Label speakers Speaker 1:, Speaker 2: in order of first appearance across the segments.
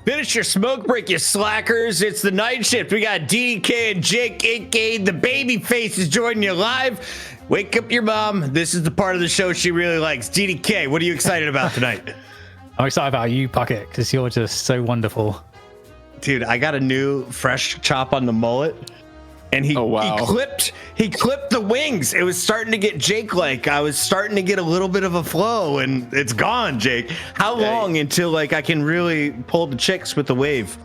Speaker 1: Finish your smoke break, you slackers. It's the night shift. We got DK and Jake, aka the baby face, is joining you live. Wake up your mom. This is the part of the show she really likes. DK, what are you excited about tonight?
Speaker 2: I'm excited about you, Puckett, because you're just so wonderful.
Speaker 1: Dude, I got a new fresh chop on the mullet. And he clipped the wings. It was starting to get Jake-like. I was starting to get a little bit of a flow, and it's gone, Jake. How long until like I can really pull the chicks with the wave?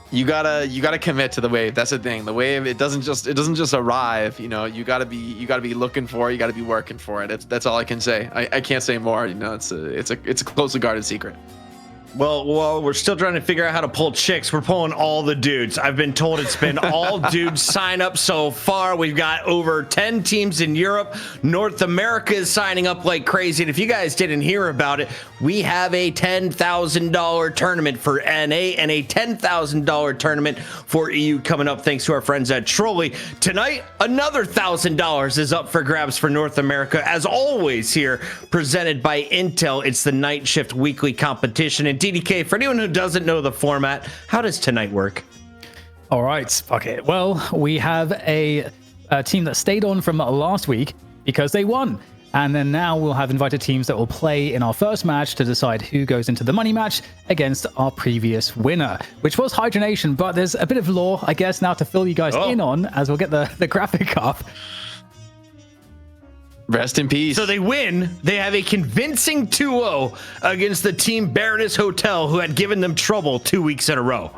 Speaker 3: You gotta commit to the wave. That's the thing. The wave, it doesn't just arrive. You know, you gotta be looking for it. You gotta be working for it. That's all I can say. I can't say more. You know, it's a closely guarded secret.
Speaker 1: Well, we're still trying to figure out how to pull chicks. We're pulling all the dudes. I've been told it's been all dudes sign up so far. We've got over 10 teams in Europe. North America is signing up like crazy. And if you guys didn't hear about it, we have a $10,000 tournament for NA and a $10,000 tournament for EU coming up thanks to our friends at Trolley. Tonight, another $1,000 is up for grabs for North America. As always here, presented by Intel, it's the Night Shift weekly competition. And DDK, for anyone who doesn't know the format, how does tonight work?
Speaker 2: All right, fuck it. Well, we have a team that stayed on from last week because they won. And then now we'll have invited teams that will play in our first match to decide who goes into the money match against our previous winner, which was Hydronation. But there's a bit of lore, I guess, now to fill you guys in on as we'll get the graphic up.
Speaker 3: Rest in peace.
Speaker 1: So they win. They have a convincing 2-0 against the team Baroness Hotel, who had given them trouble 2 weeks in a row.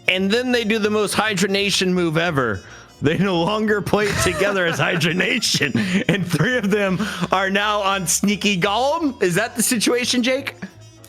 Speaker 1: And then they do the most Hydronation move ever. They no longer play together as Hydronation, and 3 of them are now on Sneaky Golem. Is that the situation, Jake?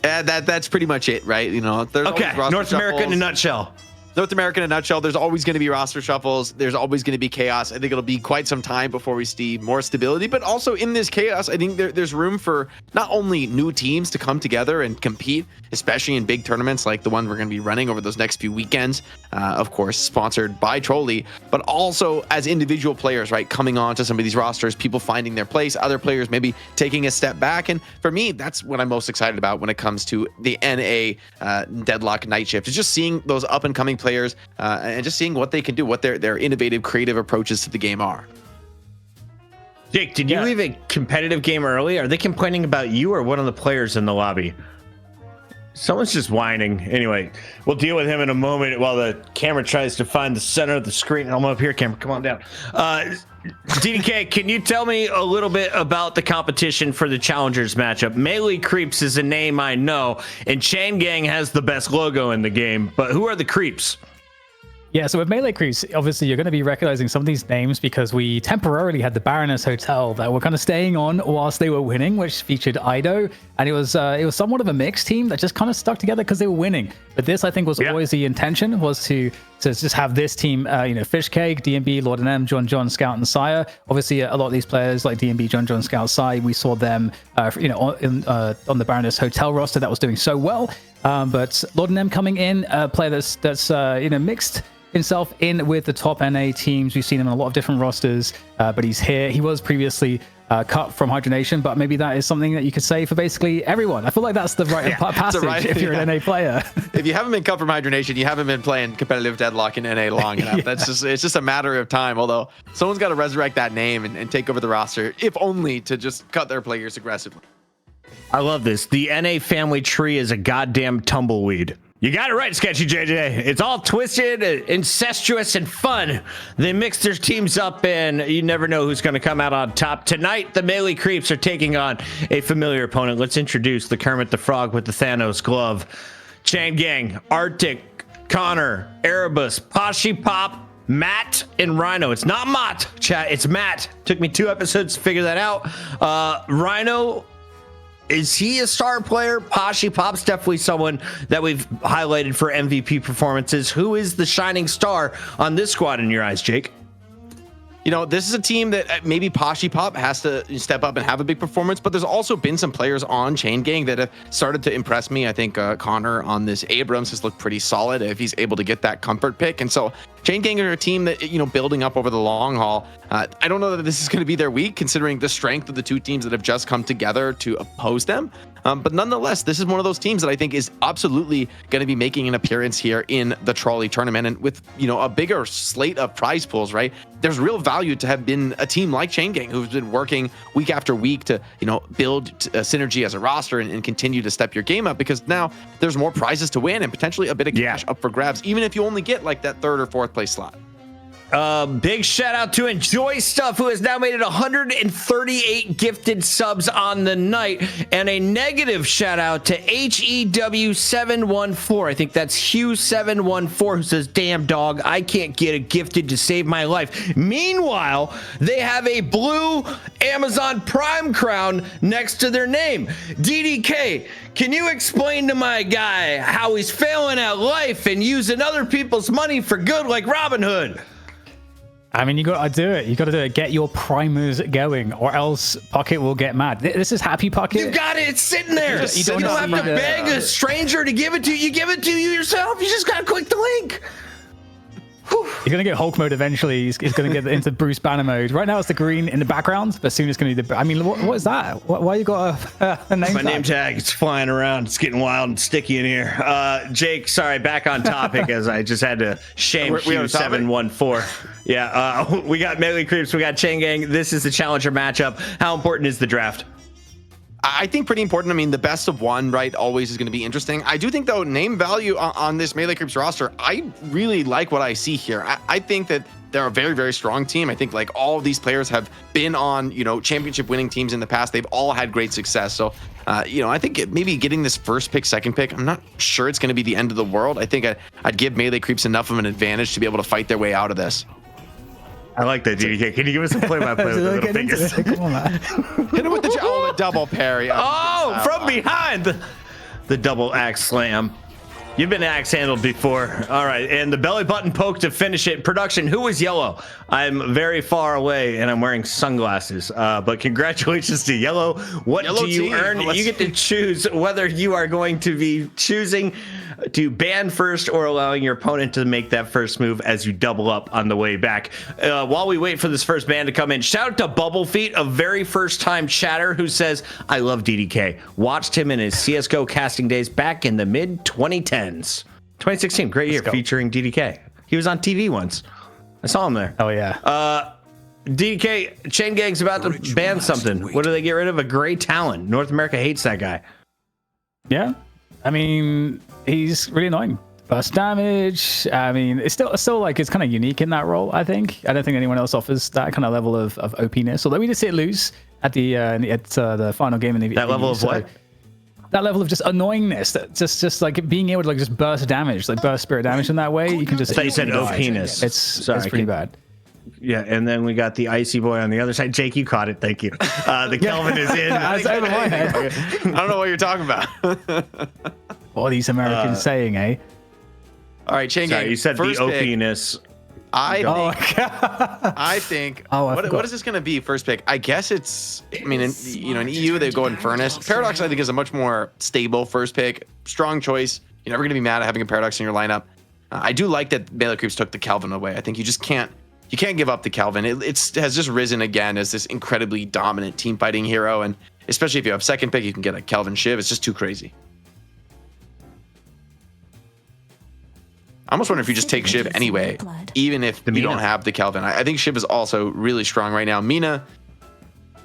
Speaker 3: That's pretty much it, right? You know, there's
Speaker 1: okay. North America in a nutshell.
Speaker 3: North America in a nutshell, there's always going to be roster shuffles. There's always going to be chaos. I think it'll be quite some time before we see more stability. But also in this chaos, I think there's room for not only new teams to come together and compete, especially in big tournaments like the one we're going to be running over those next few weekends, of course, sponsored by Trolley, but also as individual players, right, coming on to some of these rosters, people finding their place, other players maybe taking a step back. And for me, that's what I'm most excited about when it comes to the NA Deadlock Night Shift, is just seeing those up and coming players and just seeing what they can do, what their innovative, creative approaches to the game are.
Speaker 1: Jake, did you leave a competitive game early? Are they complaining about you or one of the players in the lobby? Someone's just whining. Anyway, we'll deal with him in a moment while the camera tries to find the center of the screen. I'm up here, camera. Come on down. DDK, can you tell me a little bit about the competition for the Challengers matchup? Melee Creeps is a name I know, and Chain Gang has the best logo in the game, but who are the Creeps?
Speaker 2: Yeah, so with Melee Creeps, obviously you're going to be recognizing some of these names because we temporarily had the Baroness Hotel that were kind of staying on whilst they were winning, which featured Ido, and it was somewhat of a mixed team that just kind of stuck together because they were winning. But this, I think, was always the intention, was to just have this team, Fishcake, DMB, Lord and M, John, Scout, and Sire. Obviously, a lot of these players like DMB, John, Scout, Sire, we saw them, on the Baroness Hotel roster that was doing so well. But Lord and M coming in, a player that's mixed himself in with the top NA teams. We've seen him in a lot of different rosters, but he's here. He was previously cut from Hydronation, but maybe that is something that you could say for basically everyone. I feel like that's the right passage if you're an NA player.
Speaker 3: If you haven't been cut from Hydronation, you haven't been playing competitive Deadlock in NA long enough. It's just a matter of time, although someone's got to resurrect that name and take over the roster, if only to just cut their players aggressively.
Speaker 1: I love this. The NA family tree is a goddamn tumbleweed. You got it right, Sketchy JJ. It's all twisted, incestuous, and fun. They mix their teams up, and you never know who's going to come out on top. Tonight, the Melee Creeps are taking on a familiar opponent. Let's introduce the Kermit the Frog with the Thanos glove. Chain Gang, Arctic, Connor, Erebus, Pashi Pop, Matt, and Rhino. It's not Mott, chat. It's Matt. Took me 2 episodes to figure that out. Rhino, is he a star player? Pashi Pop's definitely someone that we've highlighted for MVP performances. Who is the shining star on this squad in your eyes, Jake?
Speaker 3: You know, this is a team that maybe Pashi Pop has to step up and have a big performance, but there's also been some players on Chain Gang that have started to impress me. I think Connor on this Abrams has looked pretty solid if he's able to get that comfort pick. And so Chain Gang are a team that, building up over the long haul. I don't know that this is going to be their week, considering the strength of the two teams that have just come together to oppose them. But nonetheless, this is one of those teams that I think is absolutely going to be making an appearance here in the Trolley tournament. And with, a bigger slate of prize pools, right? There's real value to have been a team like Chain Gang, who's been working week after week to, build synergy as a roster and continue to step your game up, because now there's more prizes to win and potentially a bit of cash up for grabs, even if you only get like that 3rd or 4th place slot.
Speaker 1: Big shout out to Enjoy Stuff, who has now made it 138 gifted subs on the night, and a negative shout out to HEW714. I think that's Hugh714, who says, "Damn dog, I can't get a gifted to save my life." Meanwhile, they have a blue Amazon Prime crown next to their name. DDK, can you explain to my guy how he's failing at life and using other people's money for good like Robin Hood?
Speaker 2: I mean, you got to do it. You got to do it. Get your primers going, or else Pocket will get mad. This is Happy Pocket.
Speaker 1: You got it. It's sitting there. You don't have to
Speaker 2: the
Speaker 1: beg a stranger to give it to you. You give it to you yourself. You just got to click the link.
Speaker 2: You're going to get Hulk mode eventually. He's going to get into Bruce Banner mode. Right now it's the green in the background, but soon it's going to be the... I mean, what is that? Why you got a name tag?
Speaker 1: My name tag. It's flying around. It's getting wild and sticky in here. Jake, sorry, back on topic as I just had to shame Q714. Yeah, we got Melee Creeps. We got Chain Gang. This is the Challenger matchup. How important is the draft?
Speaker 3: I think pretty important. I mean, the best of one, right, always is going to be interesting. I do think, though, name value on this Melee Creeps roster, I really like what I see here. I think that they're a very, very strong team. I think, like, all of these players have been on, championship winning teams in the past. They've all had great success. So, I think maybe getting this first pick, second pick, I'm not sure it's going to be the end of the world. I think I'd give Melee Creeps enough of an advantage to be able to fight their way out of this.
Speaker 1: I like that, DDK. Can you give us a play-by-play with the little fingers?
Speaker 2: Come on, man.
Speaker 3: Hit him with the double parry.
Speaker 1: Oh, from behind. The double axe slam. You've been axe handled before. All right, and the belly button poke to finish it. Production, who is yellow? I'm very far away, and I'm wearing sunglasses. But congratulations to yellow. What do you earn? You get to choose whether you are going to be choosing to ban first or allowing your opponent to make that first move as you double up on the way back. While we wait for this first ban to come in, shout out to Bubble Feet, a very first time chatter, who says, "I love DDK. Watched him in his CSGO casting days back in the mid 2010s. 2016, great year featuring DDK. He was on TV once. I saw him there.
Speaker 2: Oh, yeah.
Speaker 1: DDK, Chain Gang's about to ban something. What do they get rid of? A gray Talon. North America hates that guy.
Speaker 2: Yeah. I mean, he's really annoying. Burst damage. I mean, it's still like it's kind of unique in that role. I think. I don't think anyone else offers that kind of level of OP-ness. Although we did see it lose at the final game in the
Speaker 1: that level of what?
Speaker 2: That level of just annoyingness. That just like being able to like just burst damage, like burst spirit damage in that way. You can just.
Speaker 1: I thought you said OP-ness.
Speaker 2: It's pretty bad.
Speaker 1: Yeah, and then we got the Icy Boy on the other side. Jake, you caught it. Thank you. The Kelvin is in.
Speaker 2: That's over my head.
Speaker 3: I don't know what you're talking about.
Speaker 2: What are these Americans saying, eh?
Speaker 3: All right, Chain Gang.
Speaker 1: You said the OP-ness.
Speaker 3: I think. What is this going to be? First pick. I guess it's. I mean, in EU they go in Furnace. Paradox I think is a much more stable first pick. Strong choice. You're never going to be mad at having a Paradox in your lineup. I do like that Melee Creeps took the Kelvin away. I think you just can't. You can't give up the Kelvin. It has just risen again as this incredibly dominant team fighting hero, and especially if you have second pick, you can get a Kelvin Shiv. It's just too crazy. I almost wonder if you just take Shiv anyway, even if you don't have the Kelvin. I think Shiv is also really strong right now. Mina,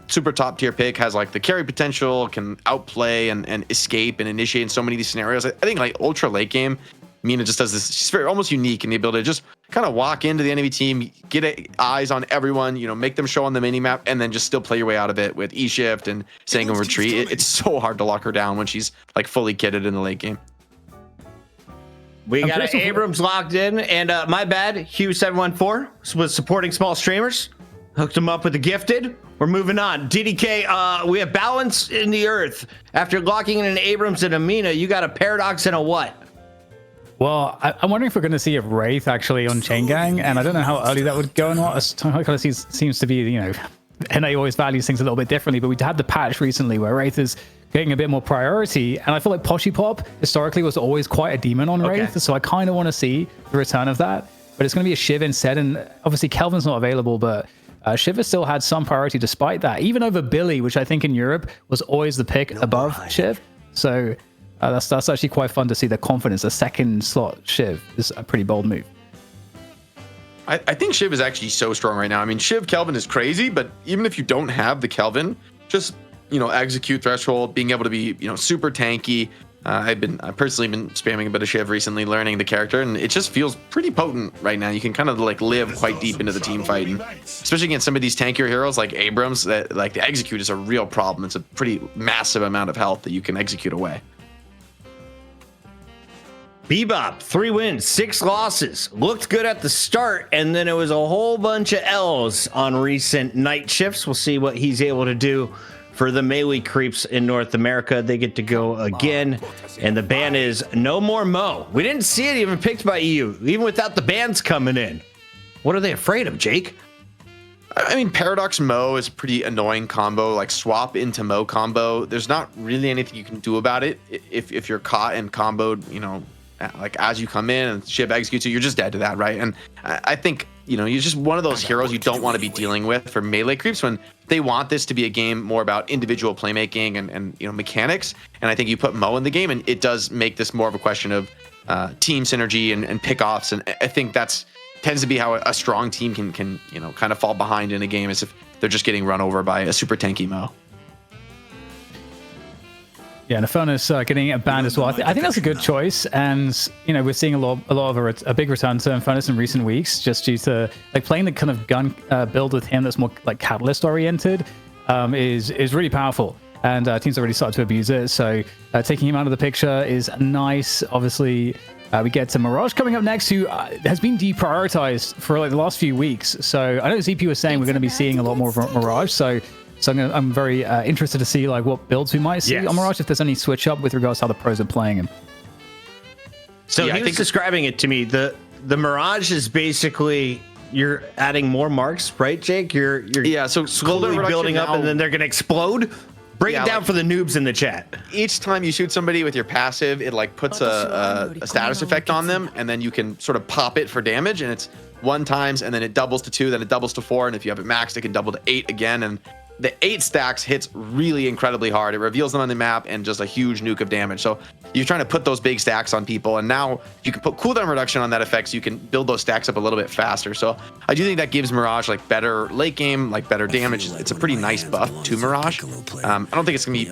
Speaker 3: super top tier pick, has like the carry potential, can outplay and escape and initiate in so many of these scenarios. I think like ultra late game, Mina just does this. She's very almost unique in the ability to just kind of walk into the enemy team, get eyes on everyone, make them show on the mini map, and then just still play your way out of it with E-shift and Sango retreat. It's so hard to lock her down when she's like fully kitted in the late game.
Speaker 1: We got an Abrams locked in, and my bad, Hugh714 was supporting small streamers. Hooked him up with the gifted. We're moving on. DDK, we have balance in the earth. After locking in an Abrams and a Mina, you got a Paradox and a what?
Speaker 2: Well, I'm wondering if we're going to see a Wraith actually on Chain Gang, and I don't know how early that would go or not. It kind of seems to be, NA always values things a little bit differently, but we had the patch recently where Wraith is getting a bit more priority, and I feel like Poshy Pop historically was always quite a demon on Wraith, so I kind of want to see the return of that. but it's going to be a Shiv instead. And obviously Kelvin's not available, but Shiv has still had some priority despite that, even over Billy, which I think in Europe was always the pick above Shiv. So that's actually quite fun to see the confidence. The second slot Shiv is a pretty bold move.
Speaker 3: I think Shiv is actually so strong right now. I mean, Shiv Kelvin is crazy, but even if you don't have the Kelvin, just, execute threshold, being able to be, super tanky. I've personally been spamming a bit of Shiv recently, learning the character, and it just feels pretty potent right now. You can kind of live quite deep into the team fight, and especially against some of these tankier heroes like Abrams, that the execute is a real problem. It's a pretty massive amount of health that you can execute away.
Speaker 1: Bebop, 3 wins, 6 losses. Looked good at the start, and then it was a whole bunch of L's on recent night shifts. We'll see what he's able to do for the melee creeps in North America. They get to go again, and the ban is no more Mo. We didn't see it even picked by EU, even without the bans coming in. What are they afraid of, Jake?
Speaker 3: I mean, Paradox Mo is a pretty annoying combo, like swap into Mo combo. There's not really anything you can do about it. If you're caught and comboed, as you come in and Shiv executes you, you're just dead to that, right? And I think, you're just one of those heroes you don't want to be dealing with for melee creeps when they want this to be a game more about individual playmaking and mechanics. And I think you put Mo in the game, and it does make this more of a question of team synergy and pick-offs. And I think that's tends to be how a strong team can kind of fall behind in a game, is if they're just getting run over by a super tanky Mo.
Speaker 2: Yeah, and Infernus getting a ban as well. I think that's a good choice, and we're seeing a lot of a big return to Infernus in recent weeks, just due to playing the kind of gun build with him that's more catalyst oriented is really powerful, and teams already started to abuse it. So taking him out of the picture is nice. Obviously, we get to Mirage coming up next, who has been deprioritized for the last few weeks. So I know ZP was saying we're going to be seeing a lot more of Mirage. So I'm very interested to see what builds we might see on Mirage, if there's any switch up with regards to how the pros are playing him.
Speaker 1: So he was describing it to me. The Mirage is basically, you're adding more marks, right, Jake? You're
Speaker 3: so
Speaker 1: slowly building up, and then they're going to explode. Break it down for the noobs in the chat.
Speaker 3: Each time you shoot somebody with your passive, it puts a status effect on them, and then you can sort of pop it for damage, and it's 1 times, and then it doubles to 2, then it doubles to 4, and if you have it maxed, it can double to 8 again, and the 8 stacks hits really incredibly hard. It reveals them on the map and just a huge nuke of damage. So you're trying to put those big stacks on people, and now you can put cooldown reduction on that effect, so you can build those stacks up a little bit faster. So I do think that gives Mirage better late game, better damage. It's a pretty nice buff to Mirage. I don't think it's gonna be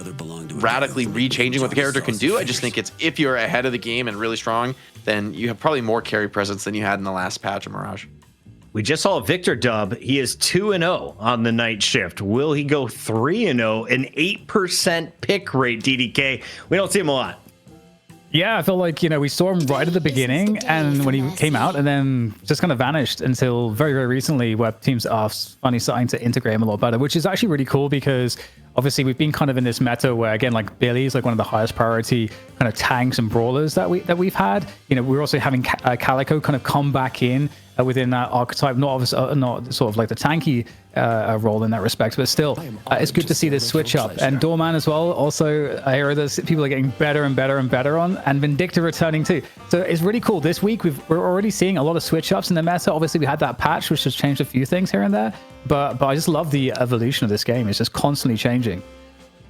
Speaker 3: radically re-changing what the character can do. I just think it's, if you're ahead of the game and really strong, then you have probably more carry presence than you had in the last patch of Mirage.
Speaker 1: We just saw Victor dub. He is 2-0 on the night shift. Will he go 3-0? An 8% pick rate, DDK. We don't see him a lot.
Speaker 2: Yeah, I feel like, we saw him right at the beginning, and when he came out, and then just kind of vanished until very, very recently, where teams are finally starting to integrate him a lot better, which is actually really cool, because obviously we've been kind of in this meta where, again, Billy is one of the highest priority kind of tanks and brawlers that we've had. We're also having Calico kind of come back in within that archetype, not sort of the tanky role in that respect, but still, it's good to see this switch up. And Doorman as well, also a hero that people are getting better and better and better on, and Vindicta returning too. So it's really cool. This week we're already seeing a lot of switch ups in the meta. Obviously, we had that patch which has changed a few things here and there, but I just love the evolution of this game. It's just constantly changing.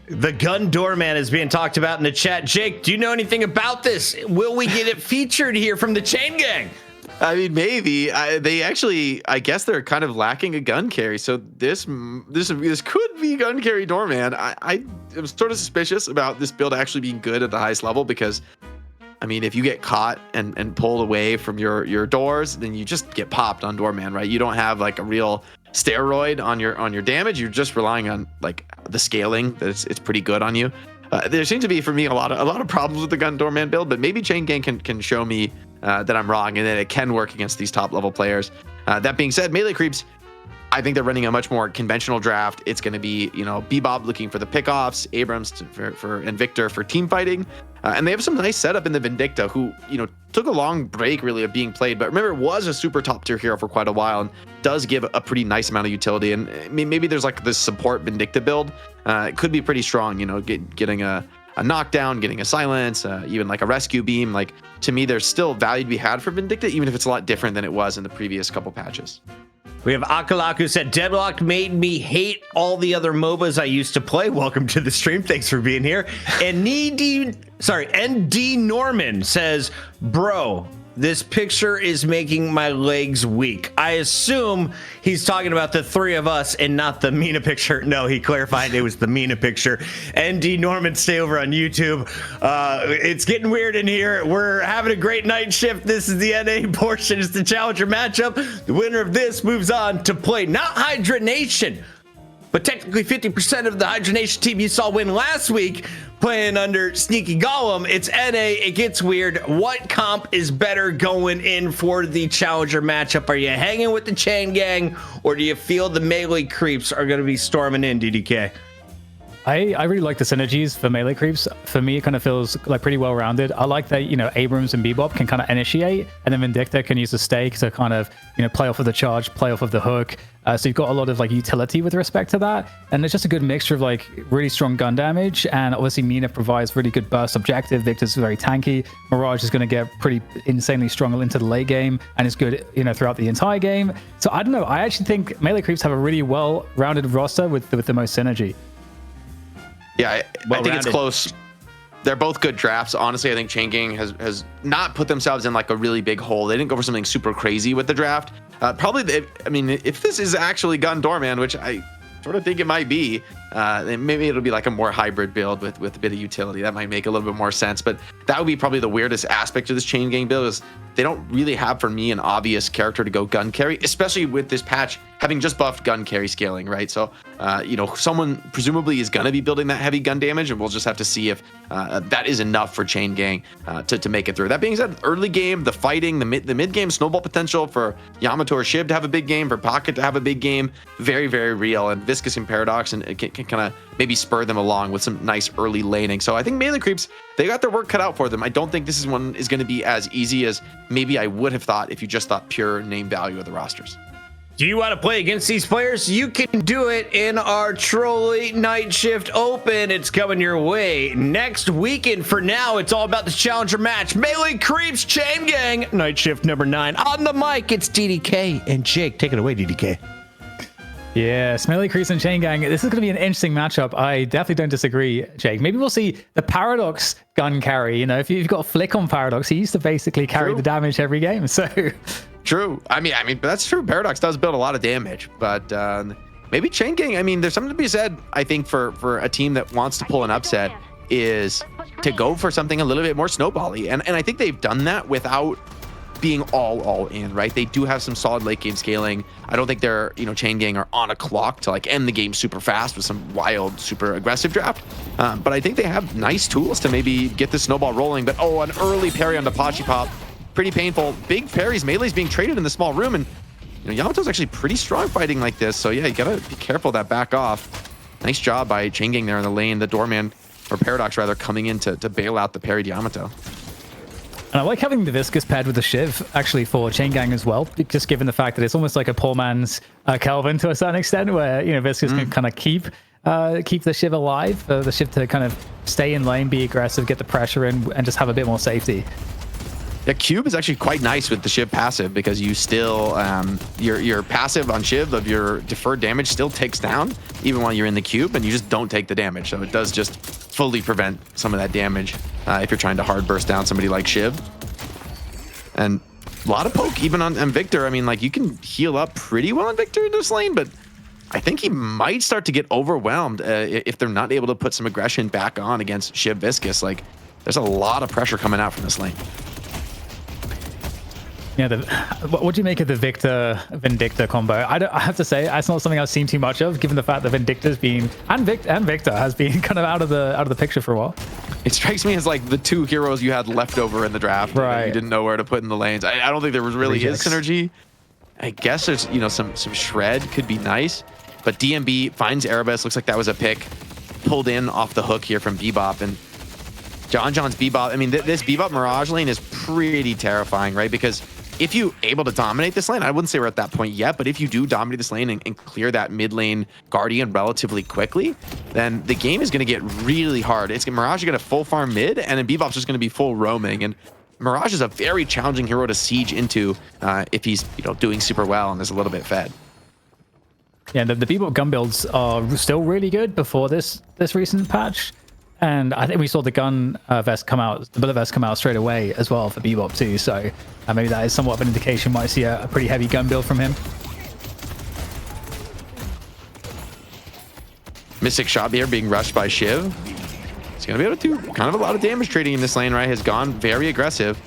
Speaker 1: The gun doorman is being talked about in the chat. Jake, do you know anything about this? Will we get it featured here from the Chain Gang?
Speaker 3: I mean, maybe. They actually, I guess they're kind of lacking a gun carry, so this could be gun carry doorman. I am sort of suspicious about this build actually being good at the highest level, because I mean, if you get caught and pulled away from your doors, then you just get popped on doorman, right? You don't have a real steroid on your damage. You're just relying on the scaling. That it's pretty good on you. There seems to be, for me, a lot of problems with the gun doorman build, but maybe Chain Gang can show me that I'm wrong, and that it can work against these top level players. That being said, melee creeps, I think they're running a much more conventional draft. It's going to be, Bebop looking for the pickoffs, Abrams and Victor for team fighting. And they have some nice setup in the Vindicta, who, took a long break really of being played, but remember, was a super top tier hero for quite a while and does give a pretty nice amount of utility. And maybe there's this support Vindicta build. It could be pretty strong, getting a a knockdown, getting a silence, even like a rescue beam. Like, to me, there's still value to be had for Vindicta, even if it's a lot different than it was in the previous couple patches.
Speaker 1: We have Akalaku said, Deadlock made me hate all the other MOBAs I used to play. Welcome to the stream. Thanks for being here. And ND Norman says, bro, this picture is making my legs weak. I assume he's talking about the three of us and not the Mina picture. No, he clarified it was the Mina picture. ND Norman, stay over on YouTube. It's getting weird in here. We're having a great night shift. This is the NA portion. It's the Challenger matchup. The winner of this moves on to play not Hydra Nation, but technically 50% of the Hydra Nation team you saw win last week playing under Sneaky Golem. It's NA. It gets weird. What comp is better going in for the Challenger matchup? Are you hanging with the Chain Gang, or do you feel the melee creeps are going to be storming in, DDK?
Speaker 2: I really like the synergies for melee creeps. For me, it kind of feels like pretty well rounded. I like that, Abrams and Bebop can kind of initiate, and then Vindicta can use the stake to kind of, play off of the charge, play off of the hook. So you've got a lot of like utility with respect to that. And it's just a good mixture of like really strong gun damage. And obviously Mina provides really good burst objective. Victor's very tanky. Mirage is going to get pretty insanely strong into the late game and is good, throughout the entire game. So I don't know. I actually think melee creeps have a really well-rounded roster with the most synergy.
Speaker 3: Yeah, I think it's close. They're both good drafts. Honestly, I think Chain Gang has not put themselves in like a really big hole. They didn't go for something super crazy with the draft. Probably, if this is actually Gun Doorman, which I sort of think it might be, then maybe it'll be like a more hybrid build with a bit of utility. That might make a little bit more sense. But that would be probably the weirdest aspect of this Chain Gang build is they don't really have, for me, an obvious character to go gun carry, especially with this patch having just buffed gun carry scaling, right? So, someone presumably is going to be building that heavy gun damage, and we'll just have to see if that is enough for Chain Gang to make it through. That being said, early game, the fighting, the mid game snowball potential for Yamato or Shiv to have a big game, for Pocket to have a big game, very, very real. And Viscous and Paradox and can kind of maybe spur them along with some nice early laning. So I think melee creeps, they got their work cut out for them. I don't think this one is going to be as easy as maybe I would have thought if you just thought pure name value of the rosters.
Speaker 1: Do you want to play against these players? You can do it in our Trolley Night Shift Open. It's coming your way next weekend. For now, it's all about the Challenger match. Melee Creeps, Chain Gang, Night Shift number 9. On the mic, it's DDK and Jake. Take it away, DDK.
Speaker 2: Yes, Melee Creeps and Chain Gang. This is going to be an interesting matchup. I definitely don't disagree, Jake. Maybe we'll see the Paradox gun carry. If you've got a flick on Paradox, he used to basically carry the damage every game. So
Speaker 3: true. I mean, but that's true. Paradox does build a lot of damage, but maybe Chain Gang. There's something to be said, I think, for a team that wants to pull an upset is to go for something a little bit more snowbally. And I think they've done that without being all in, right? They do have some solid late game scaling. I don't think they're, Chain Gang are on a clock to like end the game super fast with some wild, super aggressive draft. But I think they have nice tools to maybe get the snowball rolling. But an early parry on the Pachi Pop, pretty painful. Big parries, melee's being traded in the small room, and Yamato's actually pretty strong fighting like this. So yeah, you gotta be careful that back off. Nice job by Chain Gang there in the lane. The Doorman, or Paradox rather, coming in to bail out the parried Yamato.
Speaker 2: And I like having the Viscous paired with the Shiv, actually, for Chain Gang as well, just given the fact that it's almost like a poor man's Kelvin to a certain extent, where, Viscous can kind of keep the Shiv alive, the Shiv to kind of stay in lane, be aggressive, get the pressure in, and just have a bit more safety.
Speaker 3: Yeah, Cube is actually quite nice with the Shiv passive because you still, your passive on Shiv of your deferred damage still takes down even while you're in the cube, and you just don't take the damage. So it does just fully prevent some of that damage if you're trying to hard burst down somebody like Shiv. And a lot of poke even on Victor. You can heal up pretty well on Victor in this lane, but I think he might start to get overwhelmed if they're not able to put some aggression back on against Shiv Viscous. There's a lot of pressure coming out from this lane.
Speaker 2: Yeah, what do you make of the Vindicta combo? I have to say, that's not something I've seen too much of, given the fact that Vindicta's been and Victor has been kind of out of the picture for a while.
Speaker 3: It strikes me as like the two heroes you had left over in the draft, right? You didn't know where to put in the lanes. I don't think there was really his synergy. I guess there's some shred could be nice, but DMB finds Erebus. Looks like that was a pick pulled in off the hook here from Bebop, and John's Bebop. This Bebop Mirage lane is pretty terrifying, right? Because if you able to dominate this lane, I wouldn't say we're at that point yet, but if you do dominate this lane and clear that mid lane Guardian relatively quickly, then the game is going to get really hard. Mirage is going to full farm mid, and then Bebop's just going to be full roaming. And Mirage is a very challenging hero to siege into if he's doing super well and is a little bit fed.
Speaker 2: Yeah, the Bebop gun builds are still really good before this recent patch. And I think we saw the gun vest come out, the bullet vest come out straight away as well for Bebop too. So maybe that is somewhat of an indication. Might see a pretty heavy gun build from him.
Speaker 3: Mystic Shot here being rushed by Shiv. He's going to be able to do kind of a lot of damage trading in this lane, right? Has gone very aggressive.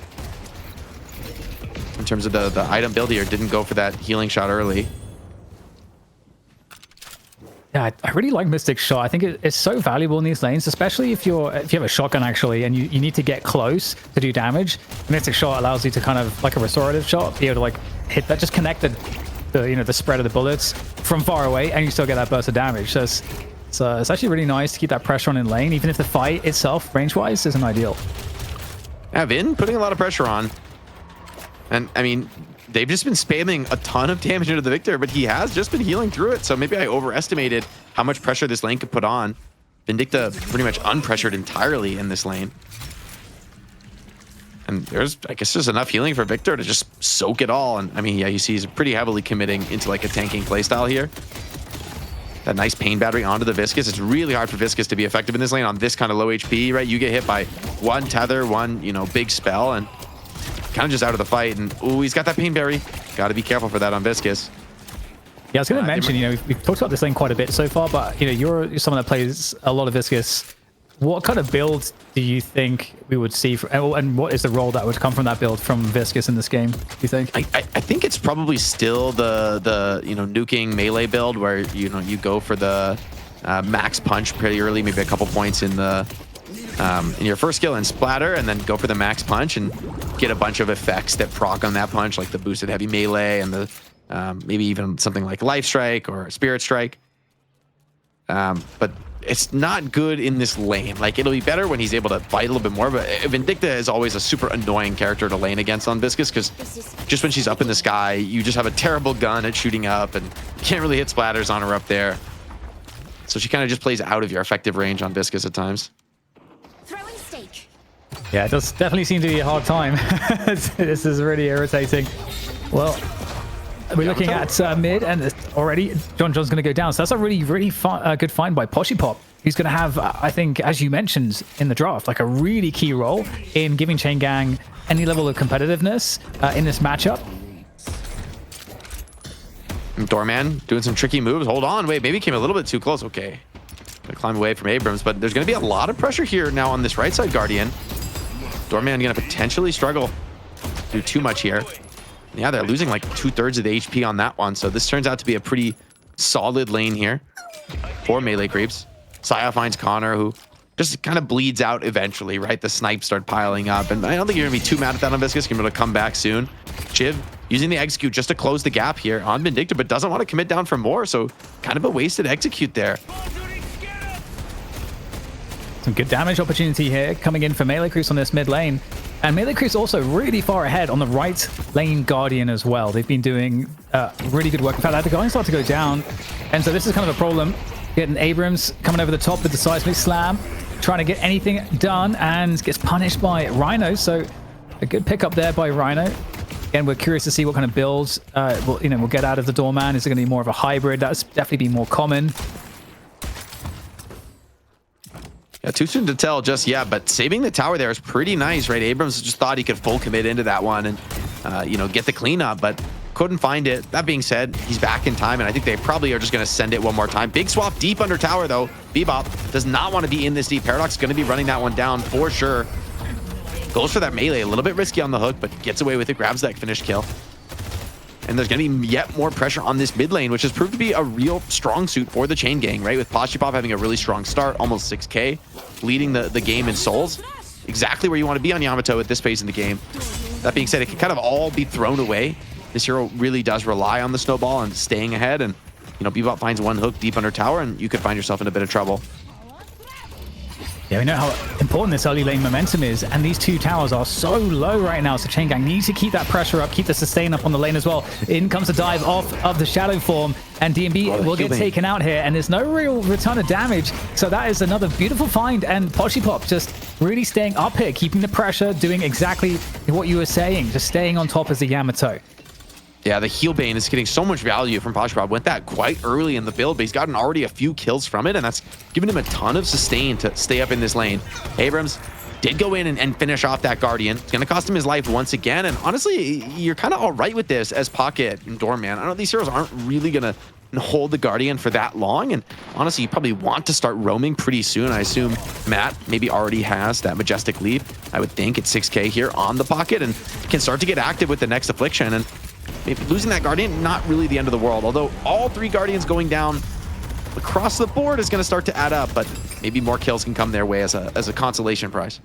Speaker 3: In terms of the item build here, didn't go for that healing shot early.
Speaker 2: Yeah, I really like Mystic Shot. I think it's so valuable in these lanes, especially if you have a shotgun actually, and you need to get close to do damage. Mystic Shot allows you to kind of like a restorative shot, be able to like hit that, just connect the spread of the bullets from far away, and you still get that burst of damage. So it's actually really nice to keep that pressure on in lane, even if the fight itself, range-wise, isn't ideal.
Speaker 3: Yeah, Vin putting a lot of pressure on, and I mean, they've just been spamming a ton of damage into the Victor, but he has just been healing through it. So maybe I overestimated how much pressure this lane could put on. Vindicta pretty much unpressured entirely in this lane. And there's, I guess, just enough healing for Victor to just soak it all. And I mean, yeah, you see he's pretty heavily committing into like a tanking playstyle here. That nice pain battery onto the Viscous. It's really hard for Viscous to be effective in this lane on this kind of low HP, right? You get hit by one tether, one, big spell, and kind of just out of the fight. And ooh, he's got that pain berry. Got to be careful for that on Viscous.
Speaker 2: Yeah, I was going to mention, we've talked about this lane quite a bit so far, but you're someone that plays a lot of Viscous. What kind of build do you think we would see, and what is the role that would come from that build from Viscous in this game, do you think?
Speaker 3: I think it's probably still the nuking melee build where you go for the max punch pretty early, maybe a couple points in the in your first skill and splatter, and then go for the max punch and get a bunch of effects that proc on that punch, like the boosted heavy melee and the maybe even something like life strike or spirit strike. But it's not good in this lane. Like, it'll be better when he's able to fight a little bit more, but Vindicta is always a super annoying character to lane against on Viscous, because just when she's up in the sky, you just have a terrible gun at shooting up, and you can't really hit splatters on her up there. So she kind of just plays out of your effective range on Viscous at times.
Speaker 4: Throwing stake.
Speaker 2: Yeah, it does definitely seem to be a hard time. This is really irritating. Well, we're looking at mid, and already John John's going to go down. So that's a really good find by Poshipop. He's going to have, I think, as you mentioned in the draft, like a really key role in giving Chain Gang any level of competitiveness in this matchup.
Speaker 3: Doorman doing some tricky moves. Hold on, wait, maybe came a little bit too close. Okay, gonna climb away from Abrams, but there's going to be a lot of pressure here now on this right side Guardian. Doorman going to potentially struggle, do too much here. Yeah, they're losing like 2/3 of the HP on that one. So this turns out to be a pretty solid lane here for melee creeps. Saya finds Connor, who just kind of bleeds out eventually, right? The snipes start piling up. And I don't think you're going to be too mad at that on Viscous. You're going to come back soon. Shiv using the execute just to close the gap here on Vindicta, but doesn't want to commit down for more. So kind of a wasted execute there.
Speaker 2: Some good damage opportunity here coming in for melee creeps on this mid lane. And melee creeps also really far ahead on the right lane Guardian as well. They've been doing really good work. In fact, the Guardian start to go down. And so this is kind of a problem. Getting Abrams coming over the top with the seismic slam, trying to get anything done, and gets punished by Rhino. So a good pickup there by Rhino. Again, we're curious to see what kind of builds we'll get out of the Doorman. Is it going to be more of a hybrid? That's definitely be more common.
Speaker 3: Yeah, too soon to tell just yet, but saving the tower there is pretty nice, right? Abrams just thought he could full commit into that one and, get the cleanup, but couldn't find it. That being said, he's back in time, and I think they probably are just going to send it one more time. Big swap deep under tower, though. Bebop does not want to be in this deep. Paradox is going to be running that one down for sure. Goes for that melee, a little bit risky on the hook, but gets away with it, grabs that finished kill. And there's going to be yet more pressure on this mid lane, which has proved to be a real strong suit for the Chain Gang, right? With Poshipop having a really strong start, almost 6K, leading the game in souls. Exactly where you want to be on Yamato at this phase in the game. That being said, it can kind of all be thrown away. This hero really does rely on the snowball and staying ahead. And, Bebop finds one hook deep under tower, and you could find yourself in a bit of trouble.
Speaker 2: Yeah, we know how important this early lane momentum is, and these two towers are so low right now, so Chain Gang needs to keep that pressure up, keep the sustain up on the lane as well. In comes the dive off of the Shadow form, and DMB will get taken out here, and there's no real return of damage, so that is another beautiful find, and Pochipop just really staying up here, keeping the pressure, doing exactly what you were saying, just staying on top as the Yamato.
Speaker 3: Yeah, the heal bane is getting so much value from Pochipop. Went that quite early in the build, but he's gotten already a few kills from it, and that's given him a ton of sustain to stay up in this lane. Abrams did go in and finish off that Guardian. It's going to cost him his life once again, and honestly, you're kind of all right with this as Pocket and Doorman. I know these heroes aren't really going to hold the Guardian for that long, and honestly, you probably want to start roaming pretty soon. I assume Matt maybe already has that Majestic lead. I would think it's 6K here on the Pocket, and can start to get active with the next Affliction, and maybe losing that Guardian, not really the end of the world. Although all 3 Guardians going down across the board is going to start to add up, but maybe more kills can come their way as a consolation prize.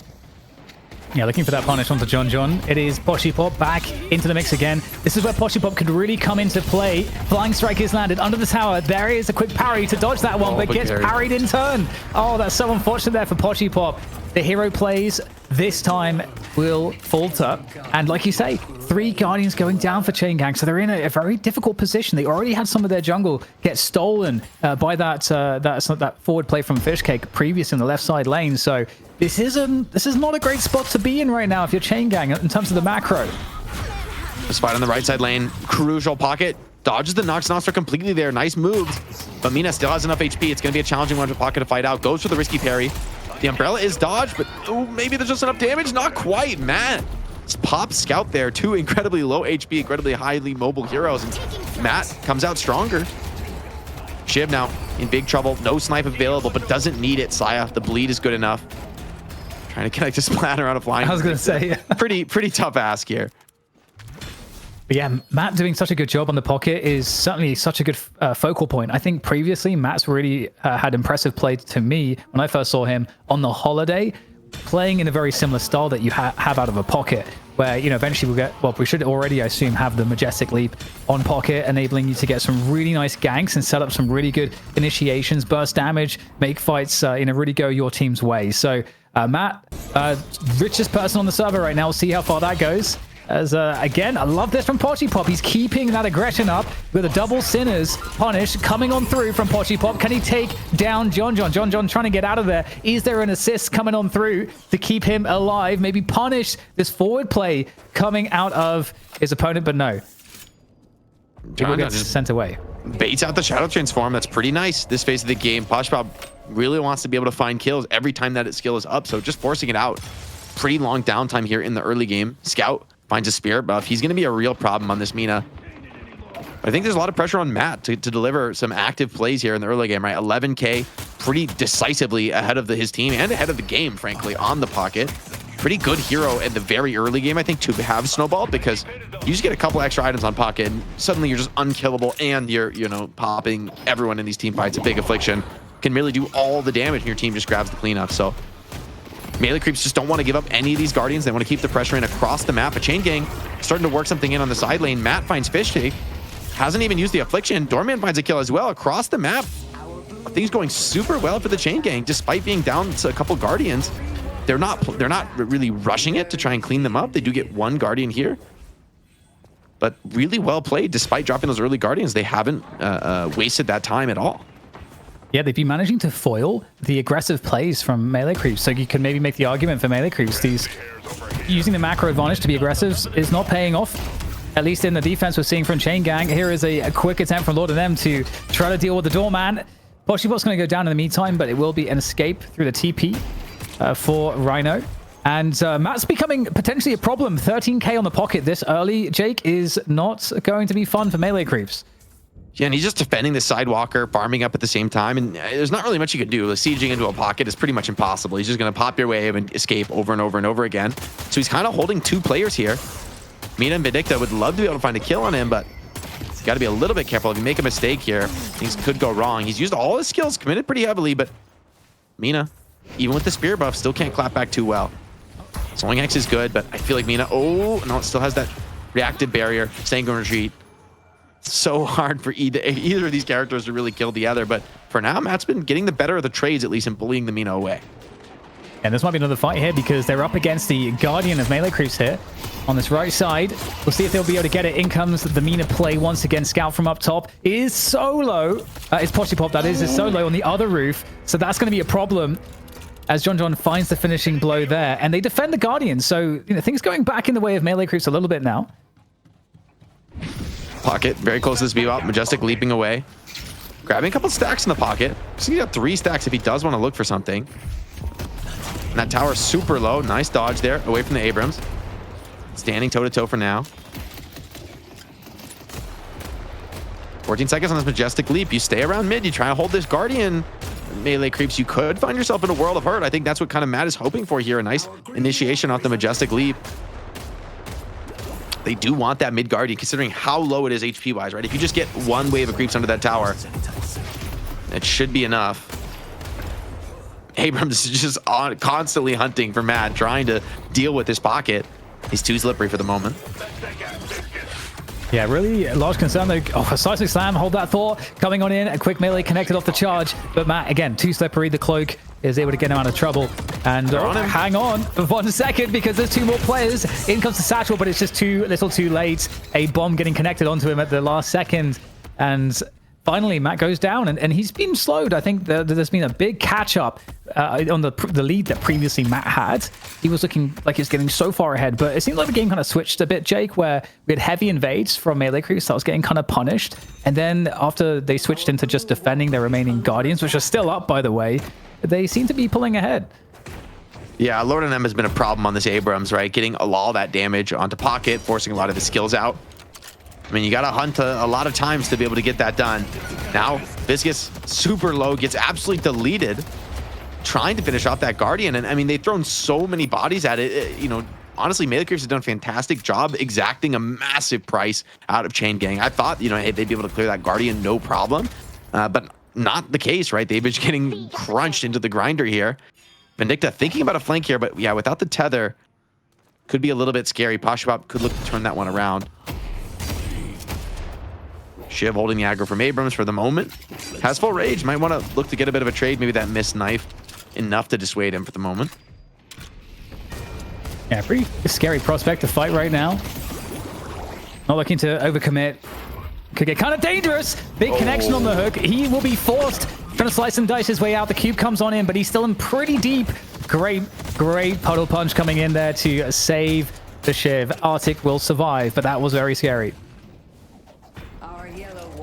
Speaker 2: Yeah, looking for that punish onto John. It is Pochipop back into the mix again. This is where Pochipop could really come into play. Flying Strike is landed under the tower. There is a quick parry to dodge that one, but gets parried in turn. Oh, that's so unfortunate there for Pochipop. The hero plays this time will falter. And like you say, 3 Guardians going down for Chain Gang. So they're in a very difficult position. They already had some of their jungle get stolen by that forward play from Fishcake previous in the left side lane. So this is not a great spot to be in right now if you're Chain Gang in terms of the macro.
Speaker 3: The spot on the right side lane, crucial Pocket. Dodges the Nox Nostra completely there. Nice moves. But Mina still has enough HP. It's going to be a challenging one for Pocket to fight out. Goes for the risky parry. The Umbrella is dodged, but oh, maybe there's just enough damage. Not quite, man. It's Pop Scout there. 2 incredibly low HP, incredibly highly mobile heroes. And Matt comes out stronger. Shiv now in big trouble. No snipe available, but doesn't need it. Saya, the bleed is good enough. Trying to connect his splatter out of flying.
Speaker 2: I was going to say, yeah.
Speaker 3: Pretty tough ask here.
Speaker 2: But yeah, Matt doing such a good job on the Pocket is certainly such a good focal point. I think previously Matt's really had impressive play to me when I first saw him on the Holiday, playing in a very similar style that you have out of a Pocket, where, you know, eventually we'll get, well, we should already, I assume, have the Majestic Leap on Pocket, enabling you to get some really nice ganks and set up some really good initiations, burst damage, make fights, really go your team's way. So Matt, richest person on the server right now. We'll see how far that goes. As again, I love this from Pochipop. He's keeping that aggression up with a double Sinners punish coming on through from Pochipop. Can he take down John? John trying to get out of there. Is there an assist coming on through to keep him alive? Maybe punish this forward play coming out of his opponent, but no. John gets sent away.
Speaker 3: Baits out the Shadow Transform. That's pretty nice this phase of the game. Pochipop really wants to be able to find kills every time that its skill is up, so just forcing it out. Pretty long downtime here in the early game. Scout finds a Spirit buff. He's going to be a real problem on this Mina. I think there's a lot of pressure on Matt to deliver some active plays here in the early game, right? 11K, pretty decisively ahead of his team and ahead of the game, frankly, on the Pocket. Pretty good hero in the very early game, I think, to have Snowball, because you just get a couple extra items on Pocket and suddenly you're just unkillable, and you're, popping everyone in these team fights. A big Affliction can really do all the damage and your team just grabs the cleanup. So melee creeps just don't want to give up any of these Guardians. They want to keep the pressure in across the map. A Chain Gang starting to work something in on the side lane. Matt finds Fishcake. Hasn't even used the Affliction. Doorman finds a kill as well across the map. Things going super well for the Chain Gang, despite being down to a couple Guardians. They're not really rushing it to try and clean them up. They do get 1 Guardian here, but really well played. Despite dropping those early Guardians, they haven't wasted that time at all.
Speaker 2: Yeah, they've been managing to foil the aggressive plays from melee creeps. So you can maybe make the argument for melee creeps. These using the macro advantage to be aggressive is not paying off. At least in the defense we're seeing from Chain Gang. Here is a quick attempt from Lord of Them to try to deal with the Doorman. Pochipop's going to go down in the meantime, but it will be an escape through the TP for Rhino. And Matt's becoming potentially a problem. 13K on the Pocket this early, Jake, is not going to be fun for melee creeps.
Speaker 3: Yeah, and he's just defending the Sidewalker, farming up at the same time, and there's not really much you can do. Sieging into a Pocket is pretty much impossible. He's just going to pop your wave and escape over and over and over again. So he's kind of holding 2 players here. Mina and Vindicta would love to be able to find a kill on him, but you got to be a little bit careful. If you make a mistake here, things could go wrong. He's used all his skills, committed pretty heavily, but Mina, even with the spear buff, still can't clap back too well. Soling X is good, but I feel like Mina, oh, no, it still has that reactive barrier. Sanguine Retreat. So hard for either of these characters to really kill the other, but for now, Matt's been getting the better of the trades, at least, and bullying the Mina away.
Speaker 2: And this might be another fight here because they're up against the Guardian of melee creeps here on this right side. We'll see if they'll be able to get it. In comes the Mina play once again. Scout from up top. It is solo. It's Poshipop, that is solo on the other roof. So that's going to be a problem as John finds the finishing blow there. And they defend the Guardian. So, things going back in the way of melee creeps a little bit now.
Speaker 3: Pocket, very close to this Bebop. Majestic leaping away. Grabbing a couple stacks in the pocket. So he's got 3 stacks if he does want to look for something. And that tower is super low. Nice dodge there, away from the Abrams. Standing toe-to-toe for now. 14 seconds on this Majestic leap. You stay around mid. You try to hold this Guardian melee creeps. You could find yourself in a world of hurt. I think that's what kind of Matt is hoping for here. A nice initiation off the Majestic leap. They do want that mid Guardian, considering how low it is HP-wise, right? If you just get 1 wave of creeps under that tower, it should be enough. Abrams is just constantly hunting for Matt, trying to deal with his pocket. He's too slippery for the moment.
Speaker 2: Yeah, really large concern though. Oh, a seismic slam, hold that thought. Coming on in, a quick melee connected off the charge. But Matt, again, too slippery. The cloak is able to get him out of trouble. And hang on for 1 second because there's 2 more players. In comes the Satchel, but it's just too little too late. A bomb getting connected onto him at the last second. And finally, Matt goes down, and he's been slowed. I think there's been a big catch-up on the lead that previously Matt had. He was looking like he was getting so far ahead, but it seemed like the game kind of switched a bit, Jake, where we had heavy invades from melee creeps that was getting kind of punished. And then after they switched into just defending their remaining Guardians, which are still up, by the way, they seem to be pulling ahead.
Speaker 3: Yeah, Lord and M has been a problem on this Abrams, right? Getting a lot of that damage onto Pocket, forcing a lot of his skills out. I mean, you got to hunt a lot of times to be able to get that done. Now, Viscous, super low, gets absolutely deleted, trying to finish off that Guardian. And I mean, they've thrown so many bodies at it. Honestly, melee creeps have done a fantastic job exacting a massive price out of Chain Gang. I thought, hey, they'd be able to clear that Guardian no problem, but not the case, right? They've been getting crunched into the grinder here. Vindicta thinking about a flank here, but yeah, without the tether, could be a little bit scary. Poshipop could look to turn that one around. Shiv holding the aggro from Abrams for the moment. Has full rage. Might want to look to get a bit of a trade. Maybe that missed knife enough to dissuade him for the moment.
Speaker 2: Yeah, pretty scary prospect to fight right now. Not looking to overcommit. Could get kind of dangerous. Big connection on the hook. He will be forced. Trying to slice and dice his way out. The cube comes on in, but he's still in pretty deep. Great puddle punch coming in there to save the Shiv. Arctic will survive, but that was very scary.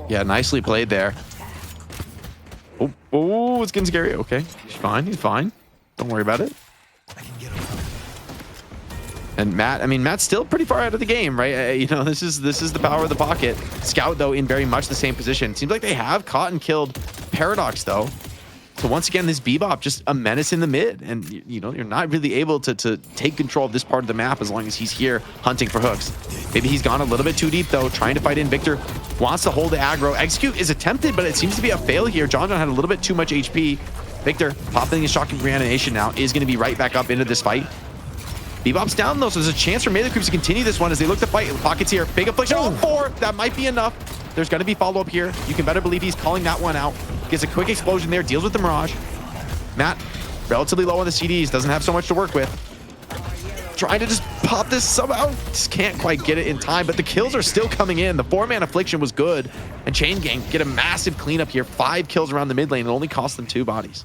Speaker 3: Yeah, nicely played there. Oh, it's getting scary. Okay, he's fine. Don't worry about it. And Matt's still pretty far out of the game, right? This is the power of the pocket. Scout, though, in very much the same position. Seems like they have caught and killed Paradox, though. So once again, this Bebop just a menace in the mid, and you're not really able to take control of this part of the map as long as he's here hunting for hooks. Maybe he's gone a little bit too deep though, trying to fight in. Victor wants to hold the aggro. Execute is attempted, but it seems to be a fail here. John had a little bit too much HP. Victor popping his shocking reanimation now is going to be right back up into this fight. Bebop's down though, so there's a chance for melee creeps to continue this one as they look to fight. Pockets here, big affliction. Oh, 4. That might be enough. There's going to be follow-up here. You can better believe he's calling that one out. Gets a quick explosion there, deals with the Mirage. Matt, relatively low on the CDs, doesn't have so much to work with. Trying to just pop this somehow. Just can't quite get it in time, but the kills are still coming in. The 4-man affliction was good, and Chain Gang get a massive cleanup here. 5 kills around the mid lane. It only cost them 2 bodies.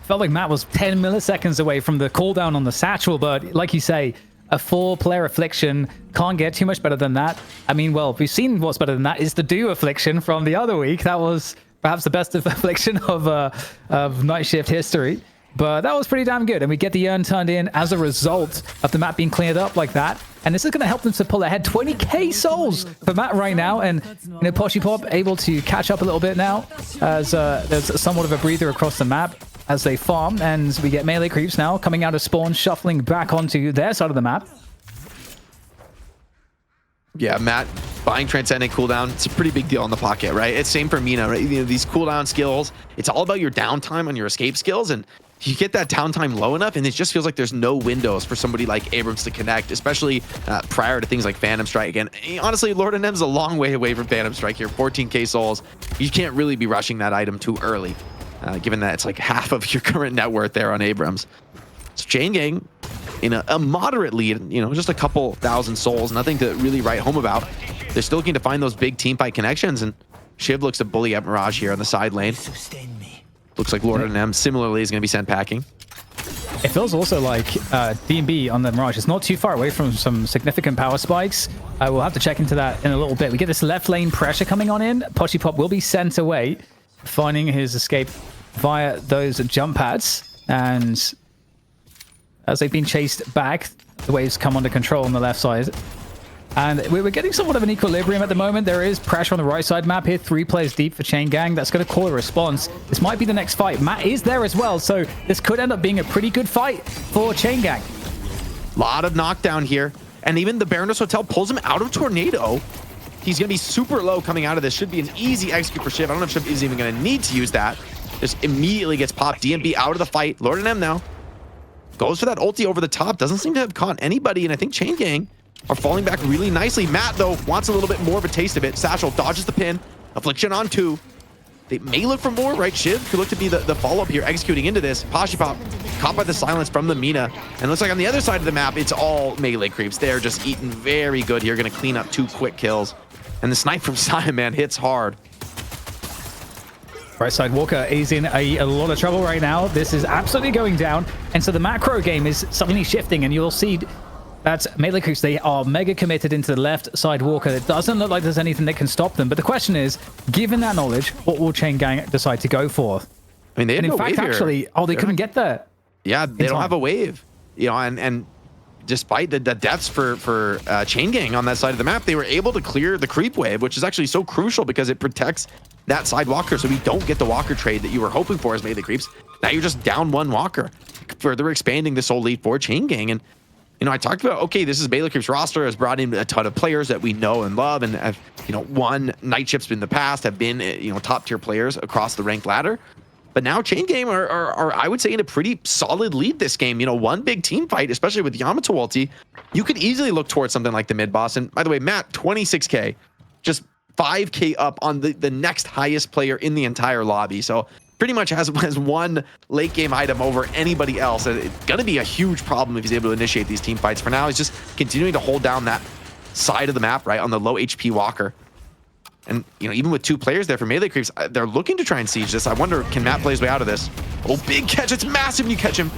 Speaker 2: Felt like Matt was 10 milliseconds away from the cooldown on the Satchel, but like you say, a 4-player affliction can't get too much better than that. I mean, well, we've seen what's better than that is the Do affliction from the other week. That was perhaps the best affliction of Night Shift history, but that was pretty damn good. And we get the urn turned in as a result of the map being cleared up like that. And this is going to help them to pull ahead. 20k souls for Matt right now. And Poshipop able to catch up a little bit now as there's somewhat of a breather across the map as they farm, and we get melee creeps now coming out of spawn, shuffling back onto their side of the map.
Speaker 3: Yeah, Matt buying Transcendent cooldown, it's a pretty big deal in the pocket, right? It's same for Mina, right? These cooldown skills, it's all about your downtime on your escape skills, and you get that downtime low enough, and it just feels like there's no windows for somebody like Abrams to connect, especially prior to things like Phantom Strike. And honestly, Lord and M's a long way away from Phantom Strike here, 14k souls. You can't really be rushing that item too early. Given that it's like half of your current net worth there on Abrams. So Chain Gang in a moderate lead, you know, just a couple thousand souls, nothing to really write home about. They're still looking to find those big team fight connections, and Shiv looks to bully up Mirage here on the side lane. Looks like Lord M similarly is going to be sent packing.
Speaker 2: It feels also like D&B on the Mirage is not too far away from some significant power spikes. We'll have to check into that in a little bit. We get this left lane pressure coming on in. Pochipop will be sent away, finding his escape via those jump pads. And as they've been chased back, the waves come under control on the left side. And we're getting somewhat of an equilibrium at the moment. There is pressure on the right side map here. 3 players deep for Chain Gang. That's going to call a response. This might be the next fight. Matt is there as well, so this could end up being a pretty good fight for Chain Gang.
Speaker 3: A lot of knockdown here. And even the Baroness Hotel pulls him out of Tornado. He's going to be super low coming out of this. Should be an easy execute for Shiv. I don't know if Shiv is even going to need to use that. Just immediately gets popped. DMB out of the fight. Lord and M now. Goes for that ulti over the top. Doesn't seem to have caught anybody. And I think Chain Gang are falling back really nicely. Matt, though, wants a little bit more of a taste of it. Satchel dodges the pin. Affliction on 2. They may look for more, right? Shiv could look to be the follow-up here, executing into this. Pochipop caught by the silence from the Mina. And looks like on the other side of the map, it's all melee creeps. They're just eating very good here. Going to clean up 2 quick kills. And the snipe from Simon, man, hits hard.
Speaker 2: Right side Walker is in a lot of trouble right now. This is absolutely going down. And so the macro game is suddenly shifting, and you'll see that melee creeps, they are mega committed into the left side Walker. It doesn't look like there's anything that can stop them. But the question is, given that knowledge, what will Chain Gang decide to go for?
Speaker 3: I mean, they had
Speaker 2: and in
Speaker 3: no
Speaker 2: fact,
Speaker 3: wave here.
Speaker 2: actually, they couldn't get there.
Speaker 3: Yeah, they don't have a wave. You know, and despite the deaths for Chain Gang on that side of the map, they were able to clear the creep wave, which is actually so crucial because it protects that side walker, so we don't get the walker trade that you were hoping for as melee creeps. Now you're just down 1 walker, further expanding the soul lead for Chain Gang. And you know, I talked about, okay, this is melee creeps roster, has brought in a ton of players that we know and love, and have, you know, won night shifts in the past, have been, you know, top tier players across the ranked ladder. But now Chain Gang are I would say, in a pretty solid lead this game. You know, one big team fight, especially with Yamato ulti, you could easily look towards something like the mid boss. And by the way, Matt, 26K, just 5K up on the next highest player in the entire lobby. So pretty much has one late game item over anybody else. And it's going to be a huge problem if he's able to initiate these team fights. For now, he's just continuing to hold down that side of the map, right, on the low HP walker. And, you know, even with 2 players there for melee creeps, they're looking to try and siege this. I wonder, can Matt play his way out of this? Oh, big catch. It's massive when you catch him.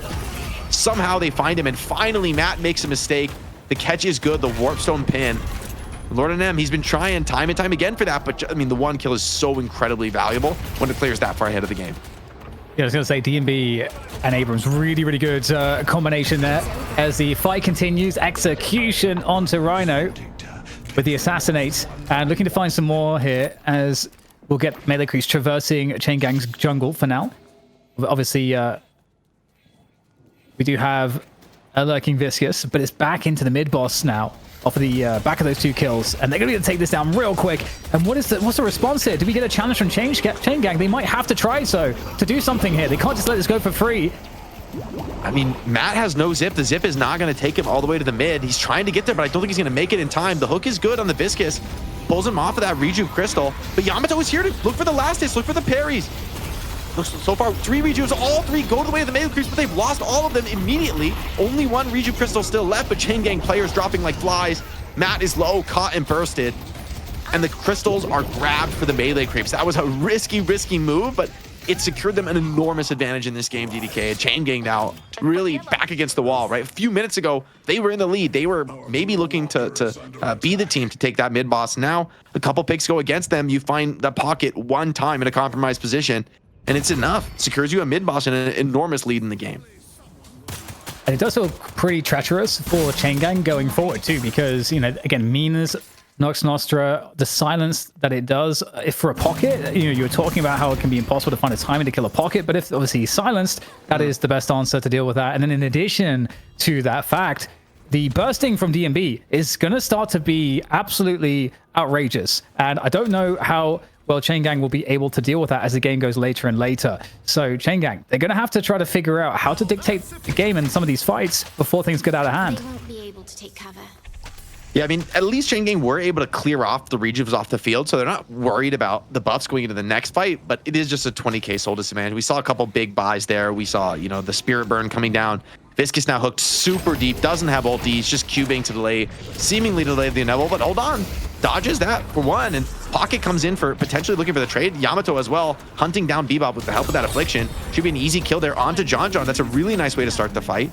Speaker 3: Somehow they find him, and finally Matt makes a mistake. The catch is good, the Warpstone pin. Lord and M, he's been trying time and time again for that, but I mean, the 1 kill is so incredibly valuable when the player's that far ahead of the game.
Speaker 2: Yeah, I was going to say D&B and Abrams, really, really good combination there. As the fight continues, execution onto Rhino with the assassinate, and looking to find some more here as we'll get melee creeps traversing Chain Gang's jungle for now. Obviously, we do have a lurking Viscous, but it's back into the mid boss now off of the back of those 2 kills, and they're going to take this down real quick. And what's the response here? Do we get a challenge from Chain Gang? They might have to try to do something here. They can't just let this go for free.
Speaker 3: I mean, Matt has no zip. The zip is not going to take him all the way to the mid. He's trying to get there, but I don't think he's going to make it in time. The hook is good on the Viscous. Pulls him off of that Rejuve Crystal. But Yamato is here to look for the last hits, look for the parries. So far, 3 Rejuves, all 3 go to the way of the melee creeps, but they've lost all of them immediately. Only 1 Rejuve Crystal still left, but Chain Gang players dropping like flies. Matt is low, caught and bursted. And the crystals are grabbed for the melee creeps. That was a risky move, but it secured them an enormous advantage in this game, DDK. Chain Gang now really back against the wall, right? A few minutes ago, they were in the lead. They were maybe looking to be the team to take that mid boss. Now, a couple picks go against them. You find the pocket 1 time in a compromised position, and it's enough. Secures you a mid boss and an enormous lead in the game.
Speaker 2: And it does feel pretty treacherous for Chain Gang going forward too, because, you know, again, Mina's Nox Nostra, the silence that it does, if for a pocket, you know, you were talking about how it can be impossible to find a timing to kill a pocket, but if obviously he's silenced, that is the best answer to deal with that. And then in addition to that fact, the bursting from DMB is going to start to be absolutely outrageous. And I don't know how well Chain Gang will be able to deal with that as the game goes later and later. So Chain Gang, they're going to have to try to figure out how to dictate the game in some of these fights before things get out of hand.
Speaker 4: They won't be able to take cover.
Speaker 3: Yeah, I mean, at least Chain Gang were able to clear off the Rejuves off the field, so they're not worried about the buffs going into the next fight, but it is just a 20k soul disadvantage. We saw a couple big buys there. We saw, you know, the Spirit Burn coming down, Viscus now hooked super deep, doesn't have ulti, just cubing to delay, seemingly delay the inevitable, but hold on. Dodges that for one, and Pocket comes in for potentially looking for the trade. Yamato as well, hunting down Bebop with the help of that affliction. Should be an easy kill there onto John. That's a really nice way to start the fight.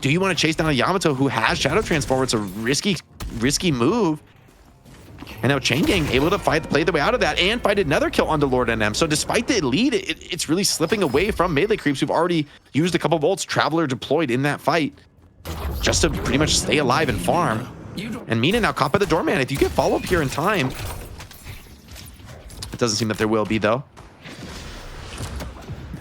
Speaker 3: Do you want to chase down a Yamato who has Shadow Transform? It's a risky move. And now Chain Gang able to play the way out of that and find another kill onto Lord NM. So despite the lead, it's really slipping away from melee creeps who've already used a couple of ults. Traveler deployed in that fight just to pretty much stay alive and farm. And Mina now caught by the Doorman. If you get follow-up here in time, it doesn't seem that there will be, though.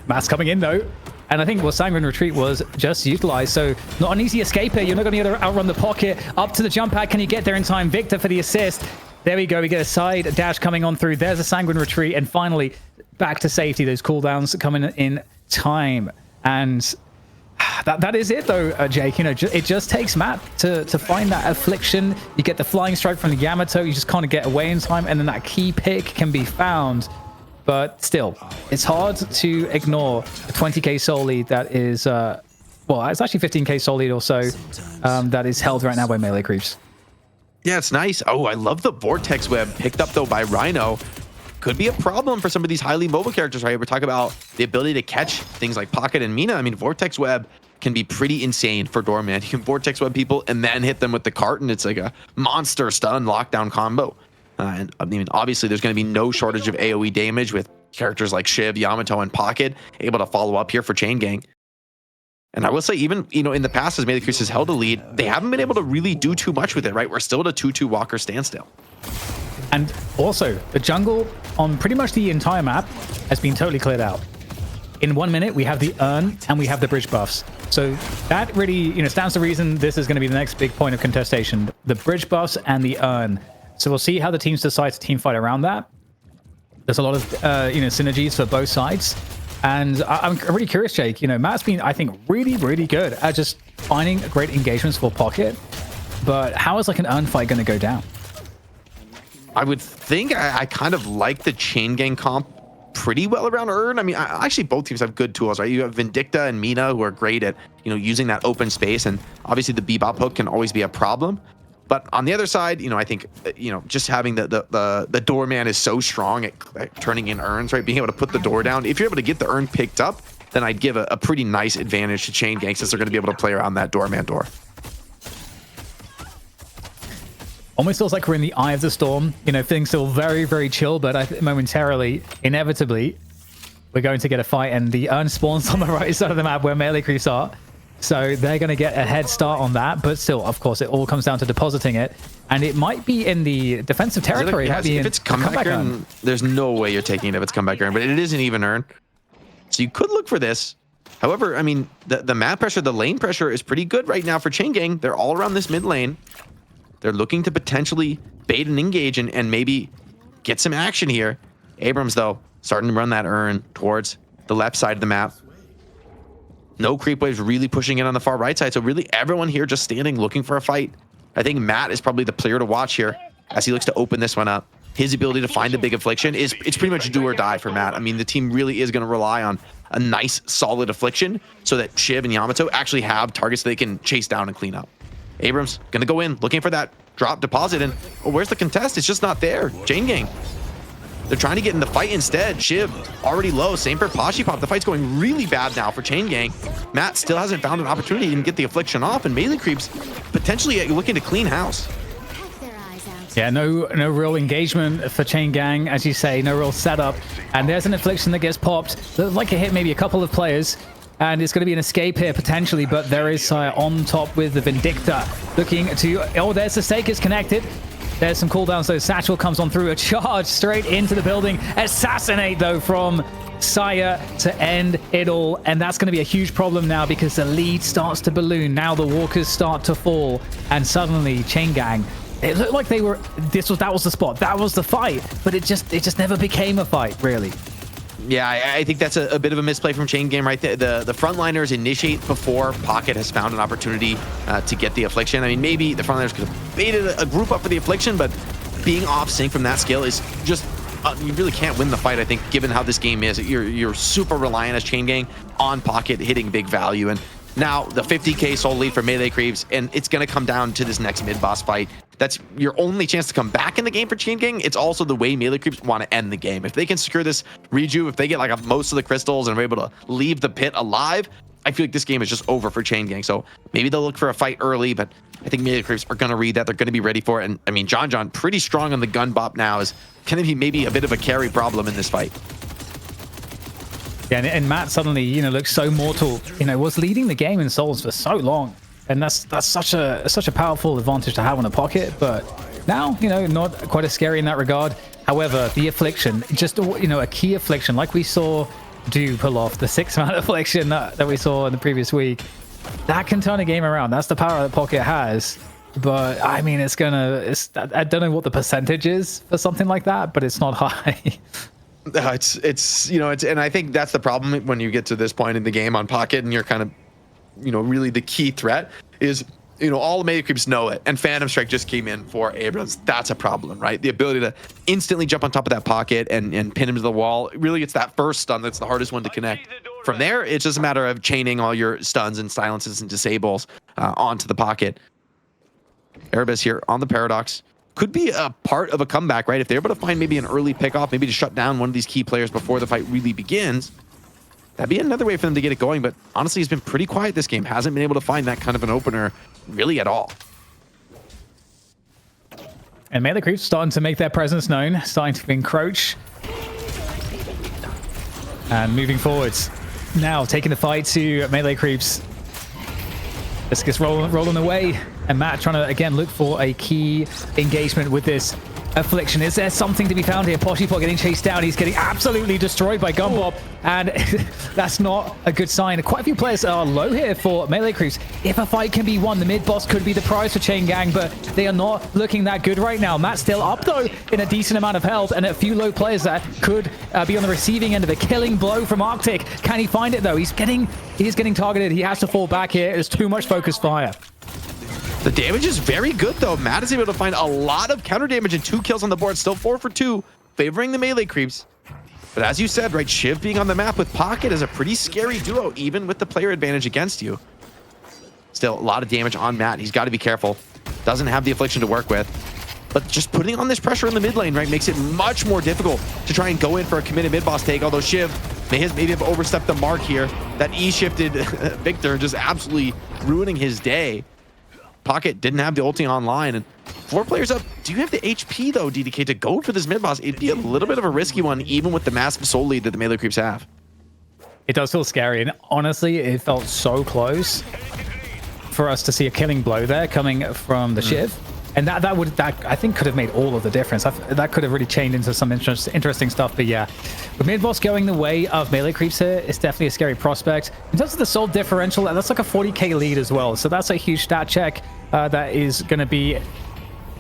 Speaker 2: Matt's coming in, though. And I think what Sanguine Retreat was just utilized. So not an easy escape here. You're not going to be able to outrun the Pocket. Up to the jump pad. Can you get there in time? Victor for the assist. There we go. We get a side dash coming on through. There's a Sanguine Retreat. And finally, back to safety. Those cooldowns coming in time. And that is it, though, Jake. You know, it just takes Matt to find that affliction. You get the flying strike from the Yamato. You just kind of get away in time. And then that key pick can be found. But still, it's hard to ignore a 20k soul lead that is, well, it's actually 15k soul lead or so that is held right now by melee creeps.
Speaker 3: Yeah, it's nice. Oh, I love the Vortex Web picked up, though, by Rhino. Could be a problem for some of these highly mobile characters, right? We're talking about the ability to catch things like Pocket and Mina. I mean, Vortex Web can be pretty insane for Doorman. You can Vortex Web people and then hit them with the cart, and it's like a monster stun lockdown combo. And I mean, obviously, there's going to be no shortage of AoE damage with characters like Shiv, Yamato, and Pocket able to follow up here for Chain Gang. And I will say, even, you know, in the past, as Melee Creeps has held a lead, they haven't been able to really do too much with it, right? We're still at a 2-2 Walker standstill.
Speaker 2: And also, the jungle on pretty much the entire map has been totally cleared out. In 1 minute, we have the urn and we have the bridge buffs. So that really, you know, stands to reason this is going to be the next big point of contestation. The bridge buffs and the urn. So we'll see how the teams decide to team fight around that. There's a lot of, you know, synergies for both sides. And I'm really curious, Jake. You know, Matt's been, I think, really, really good at just finding great engagements for Pocket. But how is like an urn fight going to go down?
Speaker 3: I would think I kind of like the Chain Gang comp pretty well around urn. I mean, actually, both teams have good tools, right? You have Vindicta and Mina who are great at, you know, using that open space. And obviously, the Bebop hook can always be a problem. But on the other side, you know, I think, you know, just having the Doorman is so strong at turning in urns, right? Being able to put the door down. If you're able to get the urn picked up, then I'd give a pretty nice advantage to Chain Gang since they're going to be able to play around that Doorman door.
Speaker 2: Almost feels like we're in the eye of the storm. You know, things still very, very chill, but momentarily, inevitably, we're going to get a fight. And the urn spawns on the right side of the map where melee creeps are. So they're going to get a head start on that, but still, of course, it all comes down to depositing it, and it might be in the defensive territory.
Speaker 3: If it's comeback urn, there's no way you're taking it if it's comeback urn, but it is an even urn, so you could look for this. However, I mean, the map pressure, the lane pressure is pretty good right now for Chain Gang. They're all around this mid lane. They're looking to potentially bait and engage and maybe get some action here. Abrams, though, starting to run that urn towards the left side of the map. No creep waves really pushing in on the far right side. So really everyone here just standing looking for a fight. I think Matt is probably the player to watch here as he looks to open this one up. His ability to find the big affliction it's pretty much do or die for Matt. I mean, the team really is going to rely on a nice solid affliction so that Shiv and Yamato actually have targets they can chase down and clean up. Abrams going to go in looking for that drop deposit, and where's the contest? It's just not there. Chain Gang. They're trying to get in the fight instead. Shiv already low. Same for Pashi Pop. The fight's going really bad now for Chain Gang. Matt still hasn't found an opportunity to get the affliction off, and melee creeps potentially looking to clean house.
Speaker 2: Yeah, no real engagement for Chain Gang, as you say, no real setup. And there's an affliction that gets popped. Looks like it hit maybe a couple of players. And it's going to be an escape here potentially, but there is Sire on top with the Vindicta looking to... Oh, there's the stake is connected. There's some cooldowns, though. Satchel comes on through, a charge straight into the building. Assassinate, though, from Sire to end it all. And that's going to be a huge problem now because the lead starts to balloon. Now the walkers start to fall. And suddenly, Chain Gang, it looked like they were... That was the spot. That was the fight. But it just never became a fight, really.
Speaker 3: Yeah, I think that's a bit of a misplay from Chain Gang right there. The frontliners initiate before Pocket has found an opportunity to get the affliction. I mean, maybe the frontliners could have baited a group up for the affliction, but being off sync from that skill is just you really can't win the fight. I think given how this game is, you're super reliant as Chain Gang on Pocket hitting big value, and Now, the 50k soul lead for Melee Creeps, and it's going to come down to this next mid-boss fight. That's your only chance to come back in the game for Chain Gang. It's also the way Melee Creeps want to end the game. If they can secure this reju, if they get like most of the crystals and are able to leave the pit alive, I feel like this game is just over for Chain Gang. So maybe they'll look for a fight early, but I think Melee Creeps are going to read that. They're going to be ready for it. And I mean, John pretty strong on the gun bop now, is going to be maybe a bit of a carry problem in this fight.
Speaker 2: Yeah, and Matt suddenly, you know, looks so mortal. You know, was leading the game in souls for so long, and that's such a powerful advantage to have on a pocket. But now, you know, not quite as scary in that regard. However, the affliction, just, you know, a key affliction like we saw do pull off the 6-man affliction that we saw in the previous week, that can turn a game around. That's the power that pocket has. But I mean, I don't know what the percentage is for something like that, but it's not high.
Speaker 3: It's you know, and I think that's the problem when you get to this point in the game on pocket and you're kind of, you know, really the key threat is, you know, all the Melee Creeps know it, and Phantom Strike just came in for Abrams. That's a problem, right? The ability to instantly jump on top of that pocket and pin him to the wall. Really, it's that first stun that's the hardest one to connect. From there, it's just a matter of chaining all your stuns and silences and disables onto the pocket. Erebus here on the Paradox. Could be a part of a comeback, right? If they're able to find maybe an early pickoff, maybe to shut down one of these key players before the fight really begins, that'd be another way for them to get it going. But honestly, he's been pretty quiet this game. Hasn't been able to find that kind of an opener really at all.
Speaker 2: And Melee Creeps starting to make their presence known, starting to encroach. And moving forwards. Now taking the fight to Melee Creeps. This gets rolling away. And Matt trying to, again, look for a key engagement with this affliction. Is there something to be found here? Poshipot getting chased down. He's getting absolutely destroyed by Gunbob. And that's not a good sign. Quite a few players are low here for Melee Creeps. If a fight can be won, the mid-boss could be the prize for Chain Gang, but they are not looking that good right now. Matt's still up, though, in a decent amount of health, and a few low players that could be on the receiving end of a killing blow from Arctic. Can he find it, though? He is getting targeted. He has to fall back here. There's too much focused fire.
Speaker 3: The damage is very good, though. Matt is able to find a lot of counter damage and 2 kills on the board. Still 4 for 2, favoring the Melee Creeps. But as you said, right, Shiv being on the map with Pocket is a pretty scary duo, even with the player advantage against you. Still, a lot of damage on Matt. He's got to be careful. Doesn't have the affliction to work with. But just putting on this pressure in the mid lane, right, makes it much more difficult to try and go in for a committed mid-boss take, although Shiv maybe have overstepped the mark here. That E-shifted Victor just absolutely ruining his day. Pocket didn't have the ulti online, and 4 players up. Do you have the HP, though, DDK, to go for this mid-boss? It'd be a little bit of a risky one, even with the massive soul lead that the Melee Creeps have.
Speaker 2: It does feel scary, and honestly, it felt so close for us to see a killing blow there coming from the Shiv. And that I think could have made all of the difference. That could have really changed into some interesting stuff. But yeah, with mid-boss going the way of Melee Creeps here, it's definitely a scary prospect. In terms of the soul differential, that's like a 40k lead as well. So that's a huge stat check that is going to be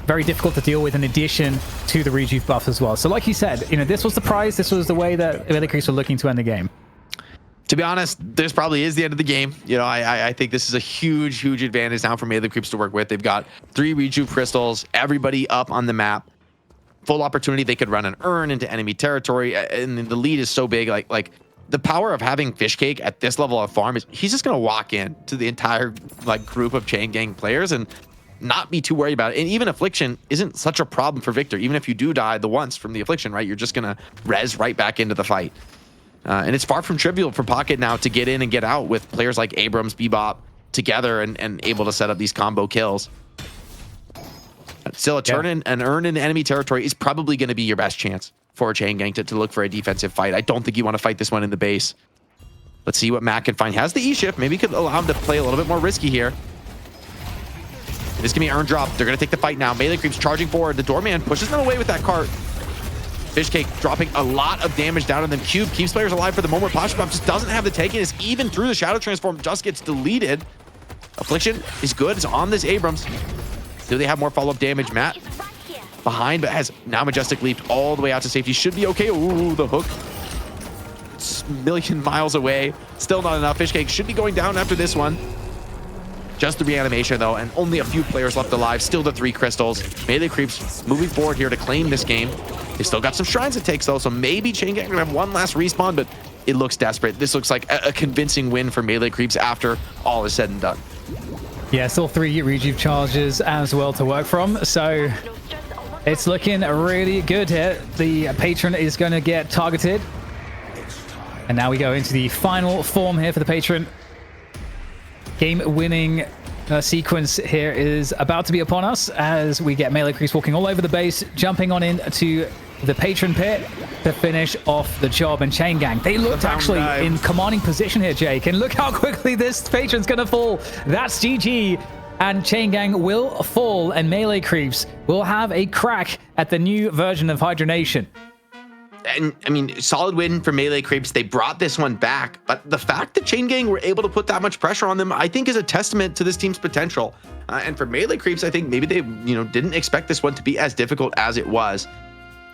Speaker 2: very difficult to deal with in addition to the rejuve buff as well. So like you said, you know, this was the prize. This was the way that Melee Creeps were looking to end the game.
Speaker 3: To be honest, this probably is the end of the game. You know, I think this is a huge advantage now for Melee Creeps to work with. They've got 3 rejuve crystals, everybody up on the map. Full opportunity. They could run an urn into enemy territory, and the lead is so big. Like the power of having Fishcake at this level of farm is he's just gonna walk in to the entire like group of Chain Gang players and not be too worried about it. And even affliction isn't such a problem for Victor. Even if you do die the once from the affliction, right, you're just gonna res right back into the fight. And it's far from trivial for Pocket now to get in and get out with players like Abrams, Bebop together and able to set up these combo kills. Still, a turn in and earn in enemy territory is probably going to be your best chance for a Chain Gang to look for a defensive fight. I don't think you want to fight this one in the base. Let's see what Matt can find. Has the E-shift. Maybe could allow him to play a little bit more risky here. This can be earn drop. They're going to take the fight now. Melee Creeps charging forward. The Doorman pushes them away with that cart. Fishcake dropping a lot of damage down on them. Cube keeps players alive for the moment. Poshipop just doesn't have the take. It's even through the Shadow Transform, just gets deleted. Affliction is good. It's on this Abrams. Do they have more follow-up damage? Matt behind, but has now Majestic leaped all the way out to safety. Should be okay. Ooh, the hook. It's a million miles away. Still not enough. Fishcake should be going down after this one. Just the reanimation, though, and only a few players left alive. Still the 3 crystals. Melee Creeps moving forward here to claim this game. They still got some shrines it takes, though, so maybe Chain Gang are going to have one last respawn, but it looks desperate. This looks like a convincing win for Melee Creeps after all is said and done.
Speaker 2: Yeah, still 3 rejuve charges as well to work from. So it's looking really good here. The patron is going to get targeted. And now we go into the final form here for the patron. Game-winning sequence here is about to be upon us as we get Melee Creeps walking all over the base, jumping on into the patron pit to finish off the job. And Chain Gang, they looked actually in commanding position here, Jake. And look how quickly this patron's going to fall. That's GG. And Chain Gang will fall, and Melee Creeps will have a crack at the new version of Hydra Nation.
Speaker 3: And I mean, solid win for Melee Creeps. They brought this one back, but the fact that Chain Gang were able to put that much pressure on them, I think is a testament to this team's potential. And for Melee Creeps, I think maybe they, didn't expect this one to be as difficult as it was.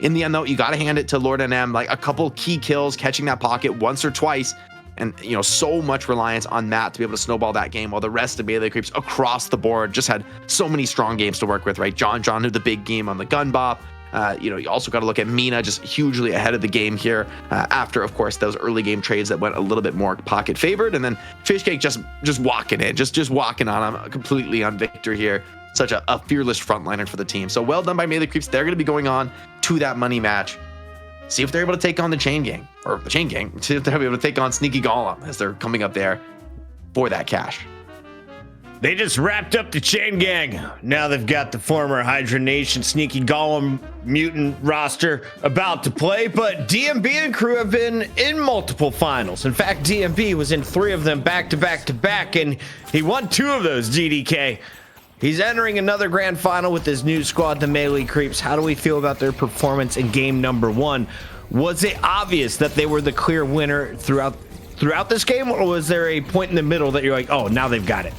Speaker 3: In the end, though, you got to hand it to Lord NM, like a couple key kills, catching that pocket once or twice, and so much reliance on Matt to be able to snowball that game, while the rest of Melee Creeps across the board just had so many strong games to work with, right? John did the big game on the gun bop. You also got to look at Mina just hugely ahead of the game here after, of course, those early game trades that went a little bit more pocket favored. And then Fishcake just walking in, just walking on him completely on Victor here. Such a fearless frontliner for the team. So well done by Melee Creeps. They're going to be going on to that money match. See if they're able to take on the Chain Gang, or the Chain Gang. See if they're able to take on Sneaky Golem as they're coming up there for that cash.
Speaker 1: They just wrapped up the Chain Gang. Now they've got the former Hydra Nation Sneaky Golem mutant roster about to play, but DMB and crew have been in multiple finals. In fact, DMB was in 3 of them back to back to back, and he won 2 of those, DDK. He's entering another grand final with his new squad, the Melee Creeps. How do we feel about their performance in game number 1? Was it obvious that they were the clear winner throughout this game, or was there a point in the middle that you're like, oh, now they've got it?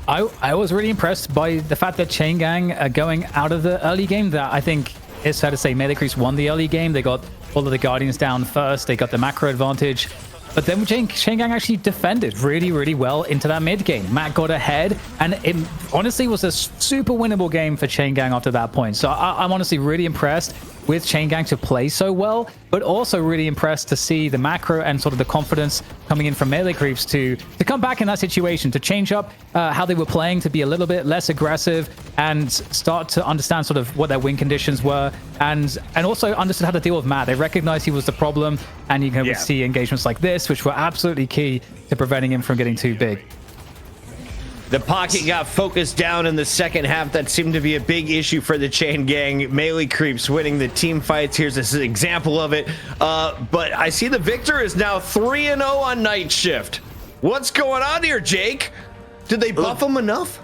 Speaker 2: I was really impressed by the fact that Chain Gang going out of the early game. That I think it's fair to say Melee Creeps won the early game. They got all of the Guardians down first. They got the macro advantage. But then Chain Gang actually defended really, really well into that mid game. Matt got ahead, and it honestly was a super winnable game for Chain Gang after that point. So I'm honestly really impressed with Chain Gang to play so well, but also really impressed to see the macro and sort of the confidence coming in from Melee Creeps to come back in that situation, to change up how they were playing, to be a little bit less aggressive and start to understand sort of what their win conditions were, and also understood how to deal with Matt. They recognized he was the problem, and you can see engagements like this, which were absolutely key to preventing him from getting too big.
Speaker 1: The pocket got focused down in the second half. That seemed to be a big issue for the Chain Gang. Melee Creeps winning the team fights. Here's this example of it. But I see the Victor is now 3-0 on night shift. What's going on here, Jake? Did they buff him enough?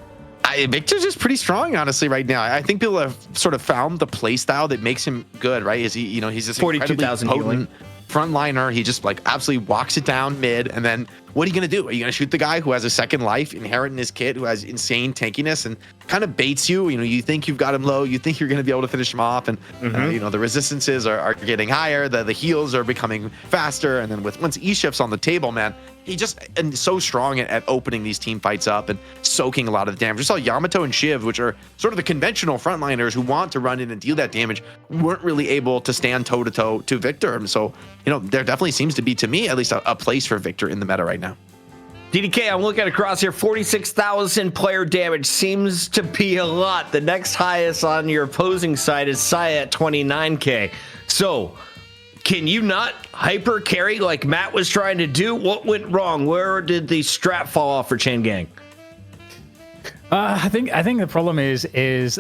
Speaker 3: Victor's just pretty strong, honestly, right now. I think people have sort of found the play style that makes him good, right? Is he, he's just
Speaker 1: 42,000 healing
Speaker 3: frontliner. He just absolutely walks it down mid, and then what are you going to do? Are you going to shoot the guy who has a second life inherent in his kit, who has insane tankiness and kind of baits you? You think you've got him low, you think you're going to be able to finish him off, and the resistances are getting higher, the heals are becoming faster, and then once E-Shift's on the table, man, he just and so strong at opening these team fights up and soaking a lot of the damage. We saw Yamato and Shiv, which are sort of the conventional frontliners who want to run in and deal that damage, weren't really able to stand toe-to-toe to Victor. And so, there definitely seems to be, to me, at least a place for Victor in the meta right now.
Speaker 1: DDK, I'm looking across here. 46,000 player damage seems to be a lot. The next highest on your opposing side is Saya at 29K. So, can you not hyper carry like Matt was trying to do? What went wrong? Where did the strap fall off for Chain Gang?
Speaker 2: I think the problem is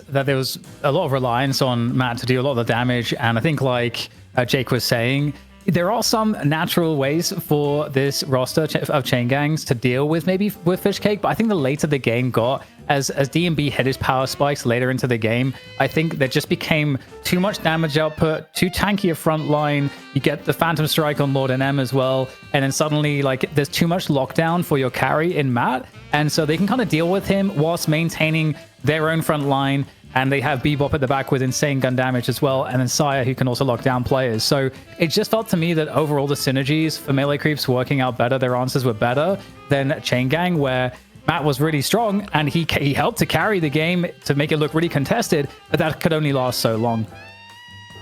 Speaker 2: that there was a lot of reliance on Matt to do a lot of the damage, and I think like Jake was saying, there are some natural ways for this roster of Chain Gangs to deal with maybe with Fishcake, but I think the later the game got, as DMB hit his power spikes later into the game, I think there just became too much damage output, too tanky a front line. You get the Phantom Strike on Lord NM as well, and then suddenly there's too much lockdown for your carry in Matt, and so they can kind of deal with him whilst maintaining their own front line. And they have Bebop at the back with insane gun damage as well, and then Saya, who can also lock down players. So it just felt to me that overall the synergies for Melee Creeps working out better, their answers were better than Chain Gang, where Matt was really strong, and he helped to carry the game to make it look really contested, but that could only last so long.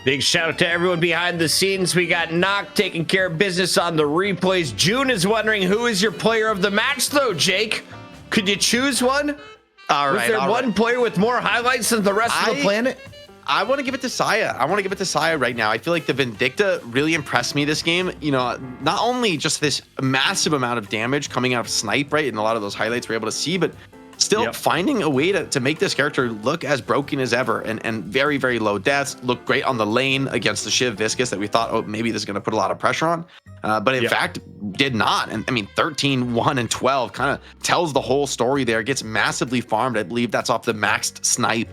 Speaker 1: Big shout out to everyone behind the scenes. We got Knock taking care of business on the replays. June is wondering who is your player of the match, though, Jake. Could you choose one?
Speaker 3: All
Speaker 1: Was
Speaker 3: right.
Speaker 1: there one player with more highlights than the rest of the planet?
Speaker 3: I want to give it to Saya. I want to give it to Saya right now. I feel like the Vindicta really impressed me this game. You know, not only just this massive amount of damage coming out of Snipe, right? And a lot of those highlights we're able to see, but still finding a way to make this character look as broken as ever and very, very low deaths. Look great on the lane against the Shiv Viscus that we thought, oh, maybe this is going to put a lot of pressure on. But in fact, did not. And I mean, 13, 1, and 12 kind of tells the whole story there. Gets massively farmed. I believe that's off the maxed Snipe,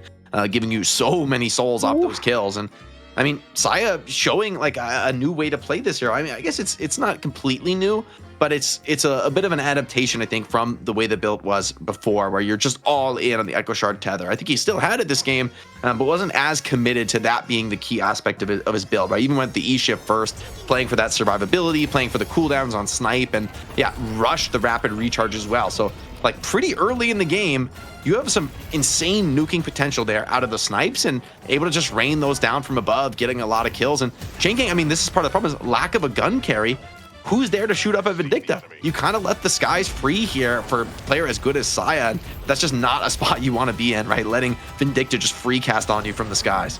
Speaker 3: giving you so many souls off those kills. And I mean, Saya showing like a new way to play this hero. I mean, I guess it's not completely new, but it's a bit of an adaptation, I think, from the way the build was before, where you're just all in on the Echo Shard tether. I think he still had it this game, but wasn't as committed to that being the key aspect of his build, right? Even went the E-shift first, playing for that survivability, playing for the cooldowns on Snipe, and yeah, rushed the rapid recharge as well. So like pretty early in the game, you have some insane nuking potential there out of the snipes and able to just rain those down from above, getting a lot of kills. And Chain Gang, I mean, this is part of the problem, is lack of a gun carry. Who's there to shoot up a Vindicta? You kind of left the skies free here for a player as good as Saya. And that's just not a spot you want to be in, right? Letting Vindicta just free cast on you from the skies.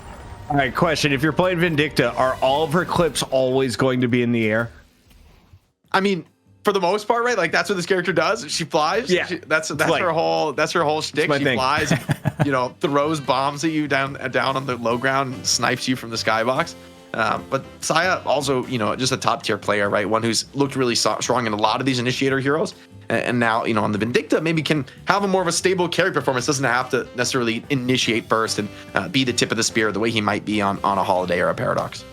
Speaker 1: All right, question. If you're playing Vindicta, are all of her clips always going to be in the air?
Speaker 3: I mean, for the most part, right? Like that's what this character does. She flies.
Speaker 1: Yeah,
Speaker 3: that's her whole shtick. She flies, you know, throws bombs at you down on the low ground, and snipes you from the skybox. But Saya also, you know, just a top tier player, right? One who's looked really strong in a lot of these initiator heroes, and now, you know, on the Vindicta maybe can have a more of a stable carry performance. Doesn't have to necessarily initiate first and be the tip of the spear the way he might be on a Holiday or a Paradox.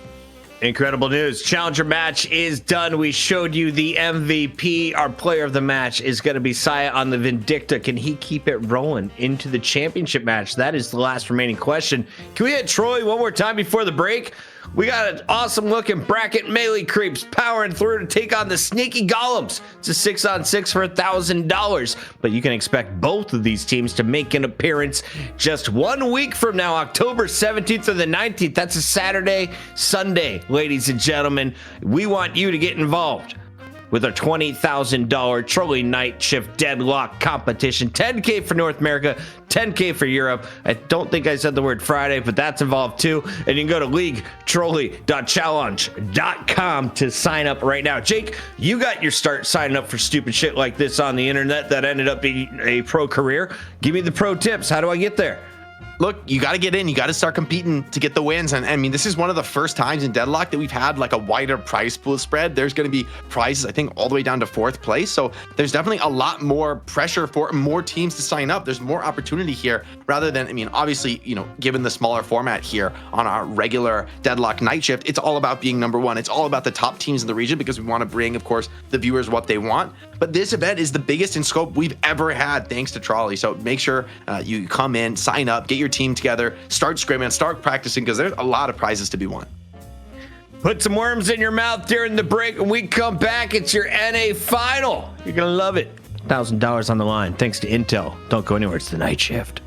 Speaker 1: Incredible news. Challenger match is done. We showed you the MVP. Our player of the match is going to be Saya on the Vindicta. Can he keep it rolling into the championship match? That is the last remaining question. Can we hit Troy one more time before the break? We got an awesome looking bracket melee creeps powering through to take on the sneaky golems. It's a 6-on-6 for $1,000, but you can expect both of these teams to make an appearance just 1 week from now, October 17th or the 19th. That's a Saturday, Sunday, ladies and gentlemen. We want you to get involved with our $20,000 Trolley Night Shift Deadlock competition. $10K for North America, $10K for Europe. I don't think I said the word Friday, but that's involved too. And you can go to leaguetrolley.challenge.com to sign up right now. Jake, you got your start signing up for stupid shit like this on the internet that ended up being a pro career. Give me the pro tips. How do I get there?
Speaker 3: Look, you got to get in. You got to start competing to get the wins. And I mean, this is one of the first times in Deadlock that we've had like a wider prize pool spread. There's going to be prizes, I think, all the way down to 4th place. So there's definitely a lot more pressure for more teams to sign up. There's more opportunity here rather than, I mean, obviously, you know, given the smaller format here on our regular Deadlock night shift, it's all about being number one. It's all about the top teams in the region because we want to bring, of course, the viewers what they want. But this event is the biggest in scope we've ever had thanks to Trolley. So make sure you come in, sign up, get your team together, start scrimming, start practicing because there's a lot of prizes to be won.
Speaker 1: Put some worms in your mouth during the break. When we come back, it's your NA final. You're going to love it. $1,000 on the line thanks to Intel. Don't go anywhere. It's the night shift.